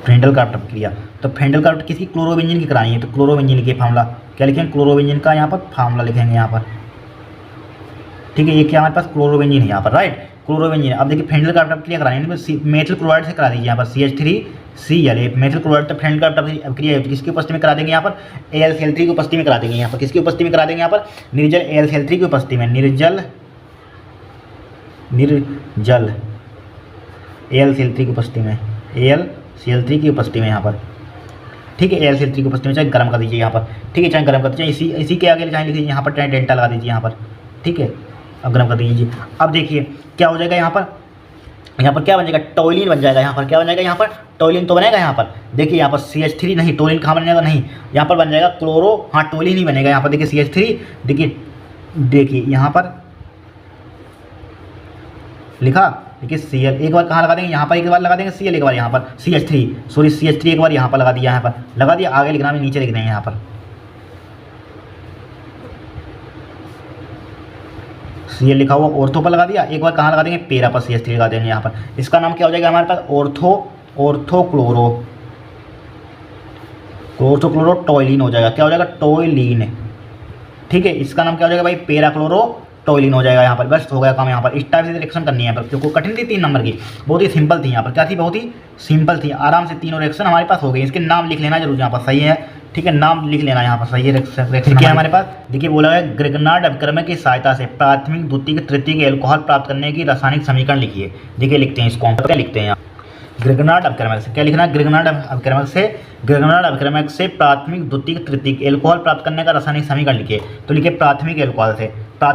फ्रेंडल क्राफ्ट अपक्रिया। तो फ्रेंडल क्राफ्ट किसी क्लोरोबेंजीन की करानी है, तो क्लोरोबेंजीन के फार्मूला क्या लिखेंगे, क्लोरोबेंजीन का यहाँ पर फार्मूला लिखेंगे यहाँ पर, ठीक है। ये क्या हमारे पास क्लोरोबेंजीन है यहाँ पर, राइट, क्लोरोबेंजीन। अब देखिए फ्रेंडल क्राफ्ट अपक्रिया करानी है तो मेथिल क्लोराइड से करा दीजिए यहाँ पर CH3Cl, मेथिल क्लोराइड। तो फ्रेंडल क्राफ्ट अपक्रिया किसकी उपस्थिति में करा देंगे यहाँ पर, AlCl3 की उपस्थिति में करा देंगे यहाँ पर, किसकी उपस्थिति में करा देंगे यहाँ पर, निर्जल AlCl3 की उपस्थिति में, निर्जल AlCl3 की उपस्थिति में, AlCl3 की उपस्थिति में यहाँ पर, ठीक है। AlCl3 की उपस्थिति में चाहे गर्म कर दीजिए यहाँ पर, ठीक है, चाहे गर्म कर दीजिए, इसी के आगे चाहे लिख दीजिए यहाँ पर, चाहे डेल्टा लगा दीजिए यहाँ पर, ठीक है। अब गर्म कर दीजिए। अब देखिए क्या हो जाएगा यहाँ पर क्या बन जाएगा, टोलिन बन जाएगा यहाँ पर, क्या बन जाएगा यहाँ पर, टोलिन तो बनेगा यहाँ पर। देखिए यहाँ पर CH3 नहीं, टोलिन कहाँ बनेगा, नहीं, यहाँ पर बन जाएगा क्लोरो, हाँ टोलिन ही बनेगा यहाँ पर। देखिए CH3, देखिए यहाँ पर लिखा, देखिए Cl एक बार कहाँ लगा देंगे, यहाँ पर एक बार लगा देंगे Cl, एक बार यहाँ पर CH3 एक बार यहाँ पर लगा दिया, यहाँ पर लगा दिया, आगे लिखना भी नीचे लिख देंगे यहाँ पर Cl लिखा हुआ, ऑर्थो पर लगा दिया, एक बार कहाँ लगा देंगे, पेरा पर CH3 लगा देंगे यहाँ पर। इसका नाम क्या हो जाएगा हमारे पास, ऑर्थोक्लोरो टोइलिन हो जाएगा, क्या हो जाएगा, टोइलिन, ठीक है। इसका नाम क्या हो जाएगा भाई, पेरा क्लोरो टोइलिन हो जाएगा यहाँ पर। बस हो गया काम यहाँ पर। इस टाइप से रिएक्शन करनी है यहाँ पर, क्योंकि कठिन थी 3 नंबर की, बहुत ही सिंपल थी यहाँ पर, क्या थी, बहुत ही सिंपल थी, आराम से तीनों रिएक्शन हमारे पास हो गई। इसके नाम लिख लेना जरूर यहाँ पर, सही है, ठीक है, नाम लिख लेना यहाँ पर, सही है। रिएक्शन क्या है हमारे पास, देखिए बोला है ग्रिग्नार्ड अपक्रमक की सहायता से प्राथमिक, द्वितीयक, तृतीयक एल्कोहल प्राप्त करने की रासायनिक समीकरण लिखिए। देखिए लिखते हैं इसको, हम क्या लिखते हैं यहाँ, ग्रिग्नार्ड अपक्रमक से, क्या लिखना है, ग्रिग्नार्ड अपक्रमक से प्राथमिक, द्वितीयक, तृतीयक एल्कोहल प्राप्त करने का रासायनिक समीकरण लिखिए। तो लिखिए प्राथमिक एल्कोहल से, क्या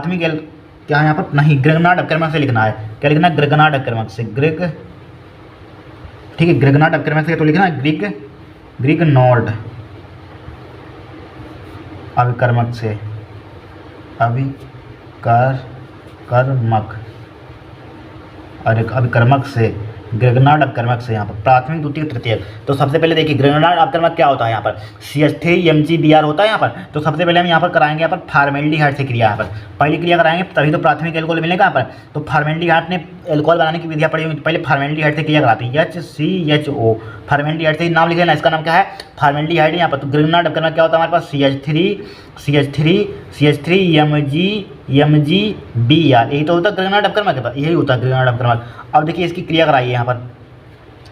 है यहाँ पर, नहीं, ग्रिग्नार्ड अपक्रमक से लिखना है, क्या लिखना है, ग्रिग्नार्ड अपक्रमक से, ठीक है, ग्रिग्नार्ड अपक्रमक से तो लिखना है ग्रिग्नार्ड अभिकर्मक से, अभिकर्मक से, ग्रिग्नार्ड अपक्रमक से यहाँ पर प्राथमिक, द्वितीयक, तृतीयक। तो सबसे पहले देखिए ग्रिग्नार्ड अपक्रमक क्या होता है यहाँ पर, CH3MgBr होता है यहाँ पर। तो सबसे पहले हम यहाँ पर कराएंगे यहाँ पर फॉर्मेल्डिहाइड से क्रिया, यहाँ पर पहली क्रिया कराएंगे तभी तो प्राथमिक एल्कोहल मिलेगा यहाँ पर। तो फॉर्मेल्डिहाइड ने एल्कोहल बनाने की विधियाँ पड़ी हुई, पहले फॉर्मेल्डिहाइड से क्रिया कराती है, HCHO, फॉर्मेल्डिहाइड से नाम लिख लेना, इसका नाम क्या है, फॉर्मेल्डिहाइड यहाँ पर। तो ग्रिग्नार्ड अपक्रमक क्या होता है हमारे पास, CH3MgBr, यही तो होता है ग्रिग्नार्ड अपक्रमक के पास, यही होता है ग्रिग्नार्ड अपक्रमक। अब देखिए इसकी क्रिया कराइए यहाँ पर,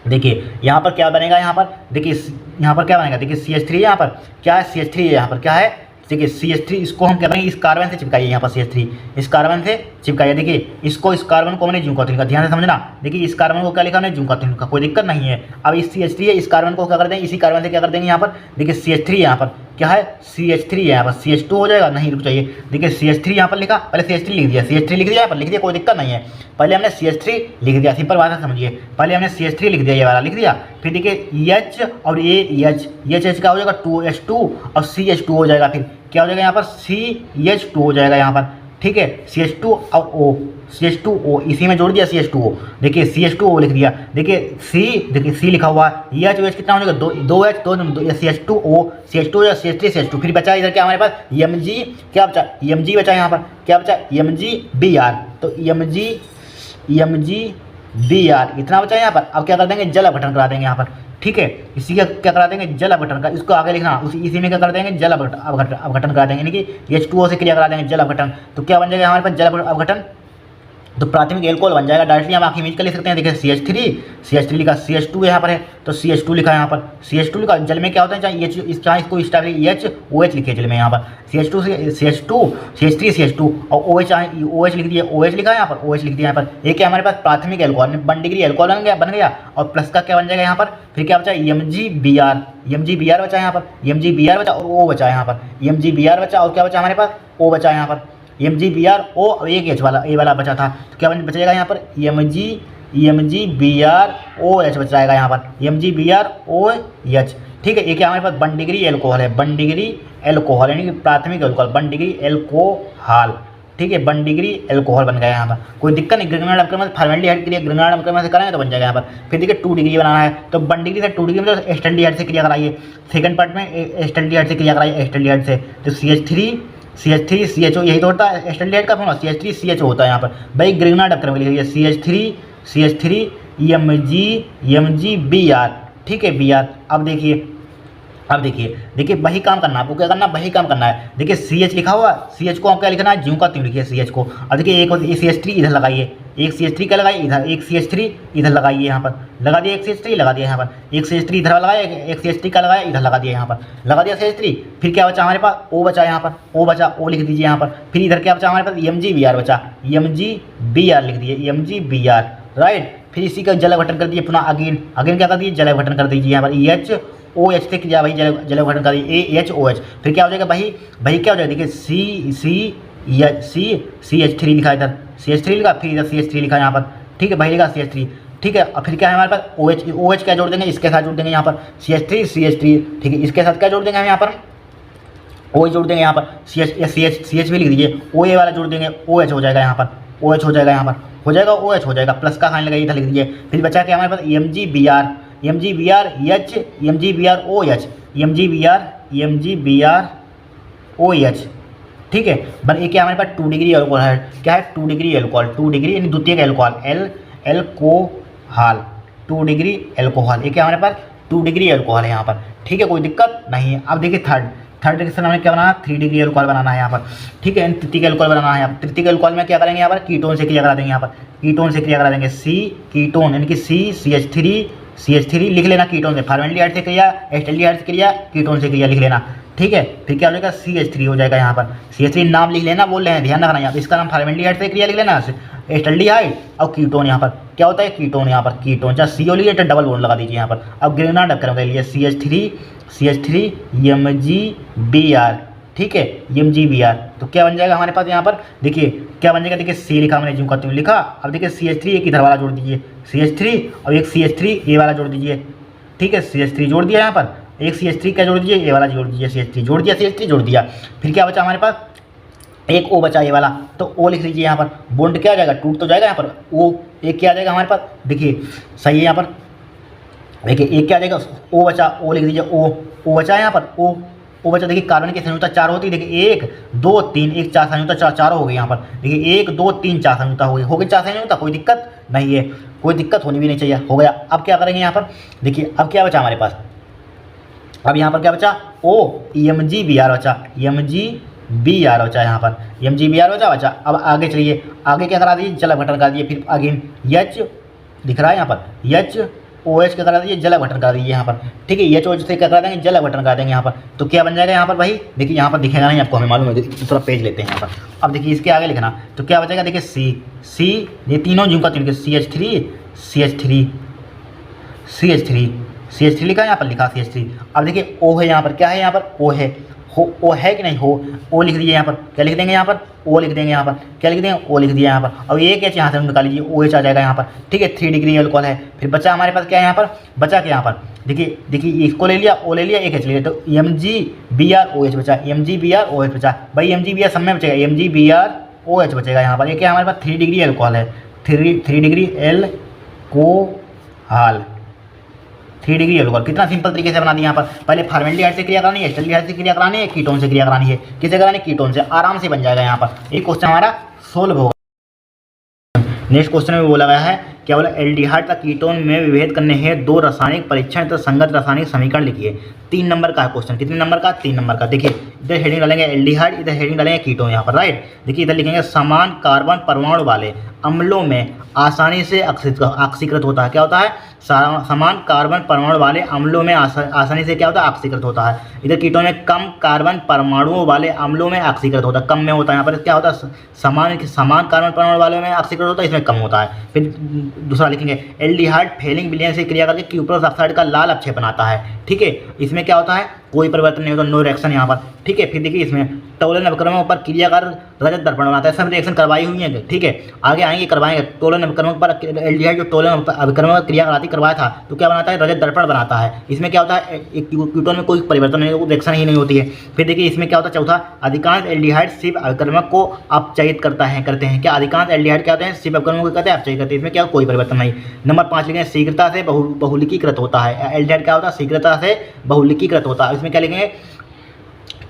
देखिए यहाँ पर क्या बनेगा, यहाँ पर देखिए यहाँ पर क्या बनेगा, देखिए CH3 यहाँ पर क्या है, CH3 यहाँ पर क्या है, देखिए CH3, इसको हम क्या करेंगे, इस कार्बन से चिपकाइए यहाँ पर, CH3 इस कार्बन से चिपकाइए। देखिए इसको, इस कार्बन को हमने जूकाथिन का, ध्यान से समझना, देखिए इस कार्बन को क्या लिखा हमने, जूकाथिन का, कोई दिक्कत नहीं है। अब इस CH3 है, इस कार्बन को क्या कर देंगे, इसी कार्बन से क्या कर देंगे यहाँ पर, देखिए CH3 यहाँ पर क्या है, CH3 यहाँ पर, CH2 हो जाएगा, नहीं रुक जाइए, देखिए CH3 यहाँ पर लिखा, पहले CH3 लिख दिया, CH3 लिख दिया यहाँ पर, लिख दिया, कोई दिक्कत नहीं है। पहले हमने CH3 लिख दिया, सिंपल बात है समझिए, पहले हमने CH3 लिख दिया, ये वाला लिख दिया, फिर देखिए H और H का हो जाएगा 2H2 और CH2 हो जाएगा, फिर क्या हो जाएगा यहाँ पर, CH2 हो जाएगा यहाँ पर, ठीक है, CH2 और O, CH2O इसी में जोड़ दिया, CH2O, देखिए CH2O लिख दिया, देखिए C लिखा हुआ है, ये OH कितना हो जाएगा, 2H, 2 CH2O या CH3CH2, फिर बचा इधर क्या हमारे पास, Mg, क्या बचा, Mg बचा यहाँ पर, क्या बचा, MgBr, तो MgBr इतना बचा यहाँ पर। अब क्या कर देंगे, जल अपघटन करा देंगे यहाँ पर, ठीक है, इसी का क्या करा देंगे, जल अपघटन का, इसको आगे लिखना, इसी में क्या कर देंगे, जल अपघटन करा देंगे, यानी कि H2O से क्रिया करा देंगे जल अपघटन। तो क्या बन जाएगा हमारे पास, जल अपघटन, तो प्राथमिक एल्कोहल बन जाएगा। डायरेक्टली हम आखिर में कर ले सकते हैं, देखिए CH3 लिखा, CH2 यहाँ पर है तो CH2 लिखा है यहाँ पर, CH2 लिखा, जल में क्या होता है, चाहे इसको HOH लिखिए जल में यहाँ पर, CH2 CH3 CH2 और OH लिख दिया, OH लिखा है यहाँ पर, OH लिख दिया यहाँ पर। एक क्या हमारे पास प्राथमिक एल्कोहल, 1 डिग्री एल्कोहल बन गया, और प्लस का क्या बन जाएगा यहाँ पर, फिर क्या बचा, MgBr बचा यहाँ पर, MgBr बचा और O बचा यहाँ पर, MgBr बचा और क्या बचा हमारे पास, O बचा यहाँ पर, MgBr O और एक H वाला, A वाला बचा था, तो क्या बचेगा यहाँ पर, MgBr OH बच जाएगा यहाँ पर, MgBr OH, ठीक है। ये क्या हमारे पास 1 डिग्री एल्कोहल है, 1 डिग्री एल्कोहल यानी कि प्राथमिक एल्कोहल, 1 डिग्री एल्कोहल, ठीक है, 1 डिग्री एल्कोहल बन गया यहाँ पर, कोई दिक्कत नहीं। ग्रिग्नार्ड अपक्रमक फॉर्मेल्डिहाइड के लिए ग्रिग्नार्ड अपक्रमक से करेंगे तो बन जाएगा यहाँ पर। फिर देखिए 2 डिग्री बनाना है, तो 1 डिग्री से 2 डिग्री में तो एस्टल्डिहाइड से क्रिया कराइए, सेकंड पार्ट में एस्टल्डिहाइड से क्रिया कराइए, एस्टल्डिहाइड से, तो CH3CHO यही तो होता है एस्टल्डिहाइड का फॉर्मूला, CH3CHO होता है यहाँ पर। भाई ग्रिग्नार्ड अपक्रमक लिखिए, CH3MgBr, ठीक है बी आर। अब देखिए वही काम करना है आपको, क्या करना है, वही काम करना है। देखिए सी एच लिखा हुआ, सी एच को आप क्या लिखना है, ज्यों का त्यों लिखिए सी एच को। अब देखिए एक सी एच थ्री इधर लगाइए, एक सी एच थ्री क्या लगाइए इधर, एक सी एच थ्री इधर लगाइए, यहाँ पर लगा दिया, एक सी एच थ्री लगा दिया यहाँ पर, एक सी एच थ्री इधर लगाया, एक सी एच थ्री का लगाया इधर लगा दिया, यहाँ पर लगा दिया सी एच थ्री। फिर क्या बचा हमारे पास, ओ बचा यहाँ पर, ओ बचा, ओ लिख दीजिए यहाँ पर। फिर इधर क्या बचा हमारे पास, एम जी बी आर बचा, एम जी बी आर लिख दिए, M G B R, right. फिर इसी का जल बटन कर दिए पुनः, अगेन क्या कर दिए, जल बटन कर दीजिए यहाँ पर, ई एच ओ एच से किया भाई, जल बटन कर दिए, ए एच ओ एच। फिर क्या हो जाएगा भाई क्या हो जाएगा, देखिए सी एच थ्री लिखा इधर, सी एच थ्री लिखा, फिर इधर सी एच थ्री लिखा यहाँ पर, ठीक है भाई लिखा सी एच थ्री, ठीक है। और फिर क्या है हमारे पास, ओ एच क्या जोड़ देंगे, इसके साथ जोड़ देंगे यहाँ पर सी एच थ्री, ठीक है। इसके साथ क्या जोड़ देंगे हम यहाँ पर, ओ एच जोड़ देंगे यहाँ पर, सी एच भी लिख दीजिए, ओ ए वाला जोड़ देंगे, ओ एच हो जाएगा यहाँ पर, ओ एच हो जाएगा यहाँ पर, हो जाएगा ओ एच हो जाएगा, प्लस का साइन लगाइए इधर लिख दीजिए। फिर बचा क्या हमारे पास, M G B R, M G B R H, M G B R O H, M G B R O H, ठीक है। बन ये क्या हमारे पास 2 डिग्री एल्कोहल है, क्या है 2 डिग्री एल्कोहल, 2 डिग्री यानी द्वितीयक एल्कोहल, एल्कोहल 2 डिग्री एल्कोहल, ये क्या हमारे पास 2 डिग्री एल्कोहल है यहाँ पर, ठीक है, कोई दिक्कत नहीं है। अब देखिए थर्ड रिएक्शन हमें क्या बनाना है, 3 डिग्री एल्कोहल बनाना है यहाँ पर, ठीक है, तृतीयक एल्कोहल बनाना है। यहाँ तृतीयक एल्कोहल में क्या करेंगे, यहाँ पर कीटोन से क्रिया करा देंगे, यहाँ पर कीटोन से क्रिया करा देंगे, सी कीटोन यानी कि सी एच थ्री लिख लेना कीटोन से, फॉर्मेल्डिहाइड से क्रिया, एस्टेल्डिहाइड से क्रिया, कीटोन से क्रिया लिख लेना, ठीक है। फिर क्या हो जाएगा, सी एच थ्री हो जाएगा यहाँ पर, सी एच थ्री नाम लिख लेना, बोल रहे हैं ध्यान रखना, यहाँ पर इसका नाम फॉर्मेल्डिहाइड से क्रिया लिख लेना, एस्टेल्डिहाइड और कीटोन, यहाँ पर क्या होता है कीटोन, यहाँ पर कीटोन, चाहे सी ओ लिए तो डबल बॉन्ड लगा दीजिए यहाँ पर। अब ग्रेनाड अक्कर के लिए C H three M G B R, ठीक है, एम जी बी आर। तो क्या बन जाएगा हमारे पास यहाँ पर, देखिए क्या बन जाएगा, देखिए सी लिखा मैंने, ज्यों का त्यों लिखा। अब देखिए सी एच थ्री एक इधर वाला जोड़ दीजिए, सी एच थ्री और एक सी एच थ्री ए वाला जोड़ दीजिए, ठीक है, सी एच थ्री जोड़ दिया यहाँ पर, एक सी एच थ्री क्या जोड़ दीजिए, ए वाला जोड़ दीजिए, सी एच थ्री जोड़ दिया, सी एच थ्री जोड़ दिया। फिर क्या बचा हमारे पास, एक ओ बचा ये वाला, तो ओ लिख लीजिए यहाँ पर, बॉन्ड क्या आ जाएगा, टूट तो जाएगा यहाँ पर, ओ एक क्या आ जाएगा हमारे पास, देखिए सही है यहाँ पर, देखिए एक क्या आ जाएगा, ओ बचा, ओ लिख दीजिए, ओ बचा यहाँ पर, ओ बचा। देखिए कार्बन की संयुक्ता 4 होती है, देखिए 1 2 3 1 4 संयुक्ता 4 हो गई यहाँ पर, देखिए 1 2 3 4 संयुक्ता हो गई 4 संयुक्ता, कोई दिक्कत नहीं है, कोई दिक्कत होनी भी नहीं चाहिए, हो गया। अब क्या करेंगे यहाँ पर, देखिए अब क्या बचा हमारे पास, अब यहाँ पर क्या बचा, O M G B R बचा, एम जी बी आर बचा यहाँ पर, एम जी बी आर बचा। अब आगे चलिए, आगे क्या करा दीजिए, जल बटन करा दीजिए, फिर आगे एच दिख रहा है यहाँ पर, एच ओ एच क्या करा दीजिए, जल बटन करा दीजिए यहाँ पर, ठीक है, एच ओ एच से क्या करा देंगे, जल बटन करा देंगे यहाँ पर। तो क्या बन जाएगा यहाँ पर भाई, देखिए यहाँ पर दिखेगा नहीं आपको, हमें मालूम है, दूसरा पेज लेते हैं यहाँ पर। अब देखिए इसके आगे लिखना, तो क्या बचेगा, देखिए सी ये तीनों ज्यों का त्यों, सी एच थ्री लिखा है यहाँ पर, लिखा सी एच थ्री। अब देखिए ओ है यहाँ पर, क्या है यहाँ पर, ओ है, ओ है कि नहीं, हो, ओ लिख दीजिए यहाँ पर, क्या लिख देंगे यहाँ पर, ओ लिख देंगे यहाँ पर, क्या लिख देंगे, ओ लिख दिया यहाँ पर। अब एक एच यहाँ से निकाल लीजिए, ओ एच आ जाएगा यहाँ पर, ठीक है, 3 डिग्री एल्कोहल है। फिर बचा हमारे पास क्या है यहाँ पर, बचा क्या यहाँ पर, देखिए इसको ले लिया, ओ ले लिया, एक एच ले लिया, तो M G B R O H बचा, M G B R O H बचा भाई, एम जी बी आर सब में बचेगा, M G B R O H बचेगा यहाँ पर। ये क्या हमारे पास 3 डिग्री एल्कोहल है, 3 डिग्री एल्कोहल, 3 डिग्री एल्कोहल। कितना सिंपल तरीके से बना दिया यहाँ पर, पहले फॉर्मेल्डिहाइड से क्रिया करानी है, एस्टेल्डिहाइड से क्रिया करानी है, कीटोन से क्रिया करानी है, किसे करानी है, कीटोन से, आराम से बन जाएगा यहाँ पर। एक क्वेश्चन हमारा सोल्व होगा। नेक्स्ट क्वेश्चन में बोला गया है, क्या बोला, एल्डिहाइड का कीटोन में विभेद करने हैं 2 रासायनिक परीक्षण तथा संगत रासायनिक समीकरण लिखिए। 3 नंबर का है क्वेश्चन, कितने नंबर का, 3 नंबर का। देखिए इधर हेडिंग डालेंगे एल्डिहाइड, इधर हेडिंग डालेंगे कीटोन यहाँ पर, राइट। देखिए इधर लिखेंगे समान कार्बन परमाणु वाले अम्लों में आसानी से ऑक्सीकृत होता है, क्या होता है, समान कार्बन परमाणु वाले अम्लों में आसानी से क्या होता है, ऑक्सीकृत होता है। इधर कीटोन में कम कार्बन परमाणुओं वाले अम्लों में ऑक्सीकृत होता है, कम में होता है, यहाँ पर क्या होता है, समान कार्बन परमाणु वाले में ऑक्सीकृत होता है, इसमें कम होता है। फिर दूसरा लिखेंगे एल्डिहाइड फेलिंग विलयन से क्रिया करके क्यूप्रस ऑक्साइड का लाल अवक्षय बनाता है, ठीक है, इसमें क्या होता है, कोई परिवर्तन नहीं होता, नो रिएक्शन यहाँ पर, ठीक है। फिर देखिए इसमें टोलन अवक्रमों पर क्रियाकार रजत दर्पण बनाता है, सब रिएक्शन करवाई हुई है, ठीक है, आगे आएंगे करवाएंगे। टोलन अवक्रमों पर एल्डिहाइड जो टोलन अवक्रमों पर क्रिया कराती करवाया था, तो क्या बनाता है, रजत दर्पण बनाता है, इसमें क्या होता है, कीटोन में कोई परिवर्तन नहीं, रिएक्शन ही नहीं होती है। फिर देखिए इसमें क्या होता है, चौथा, अधिकांश एल्डिहाइड शिव अवक्रमक को अपचयित करते हैं, क्या अधिकांश एल्डिहाइड क्या होते हैं, शिव अवक्रमक को कहते हैं अपचयित करते हैं, इसमें क्या कोई परिवर्तन नहीं। नंबर 5 लिखेंगे शीघ्रता से बहुलिकीकृत होता है, एल्डिहाइड क्या होता है, शीघ्रता से बहुलिकीकृत होता है, इसमें क्या लिखेंगे,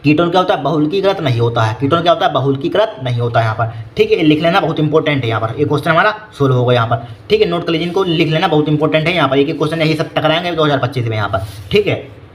कीटोन क्या होता है, बहुलकीकृत नहीं होता है। कीटोन क्या होता है, बहुलकीकृत नहीं होता है यहाँ पर, ठीक है। लिख लेना बहुत इंपॉर्टेंट है यहाँ पर, एक क्वेश्चन हमारा सोल्व होगा यहाँ पर, ठीक है। नोट कर लीजिए, इनको लिख लेना बहुत इंपॉर्टेंट है यहाँ पर, एक क्वेश्चन यही सब टकराएंगे 2025 में यहाँ पर, ठीक है।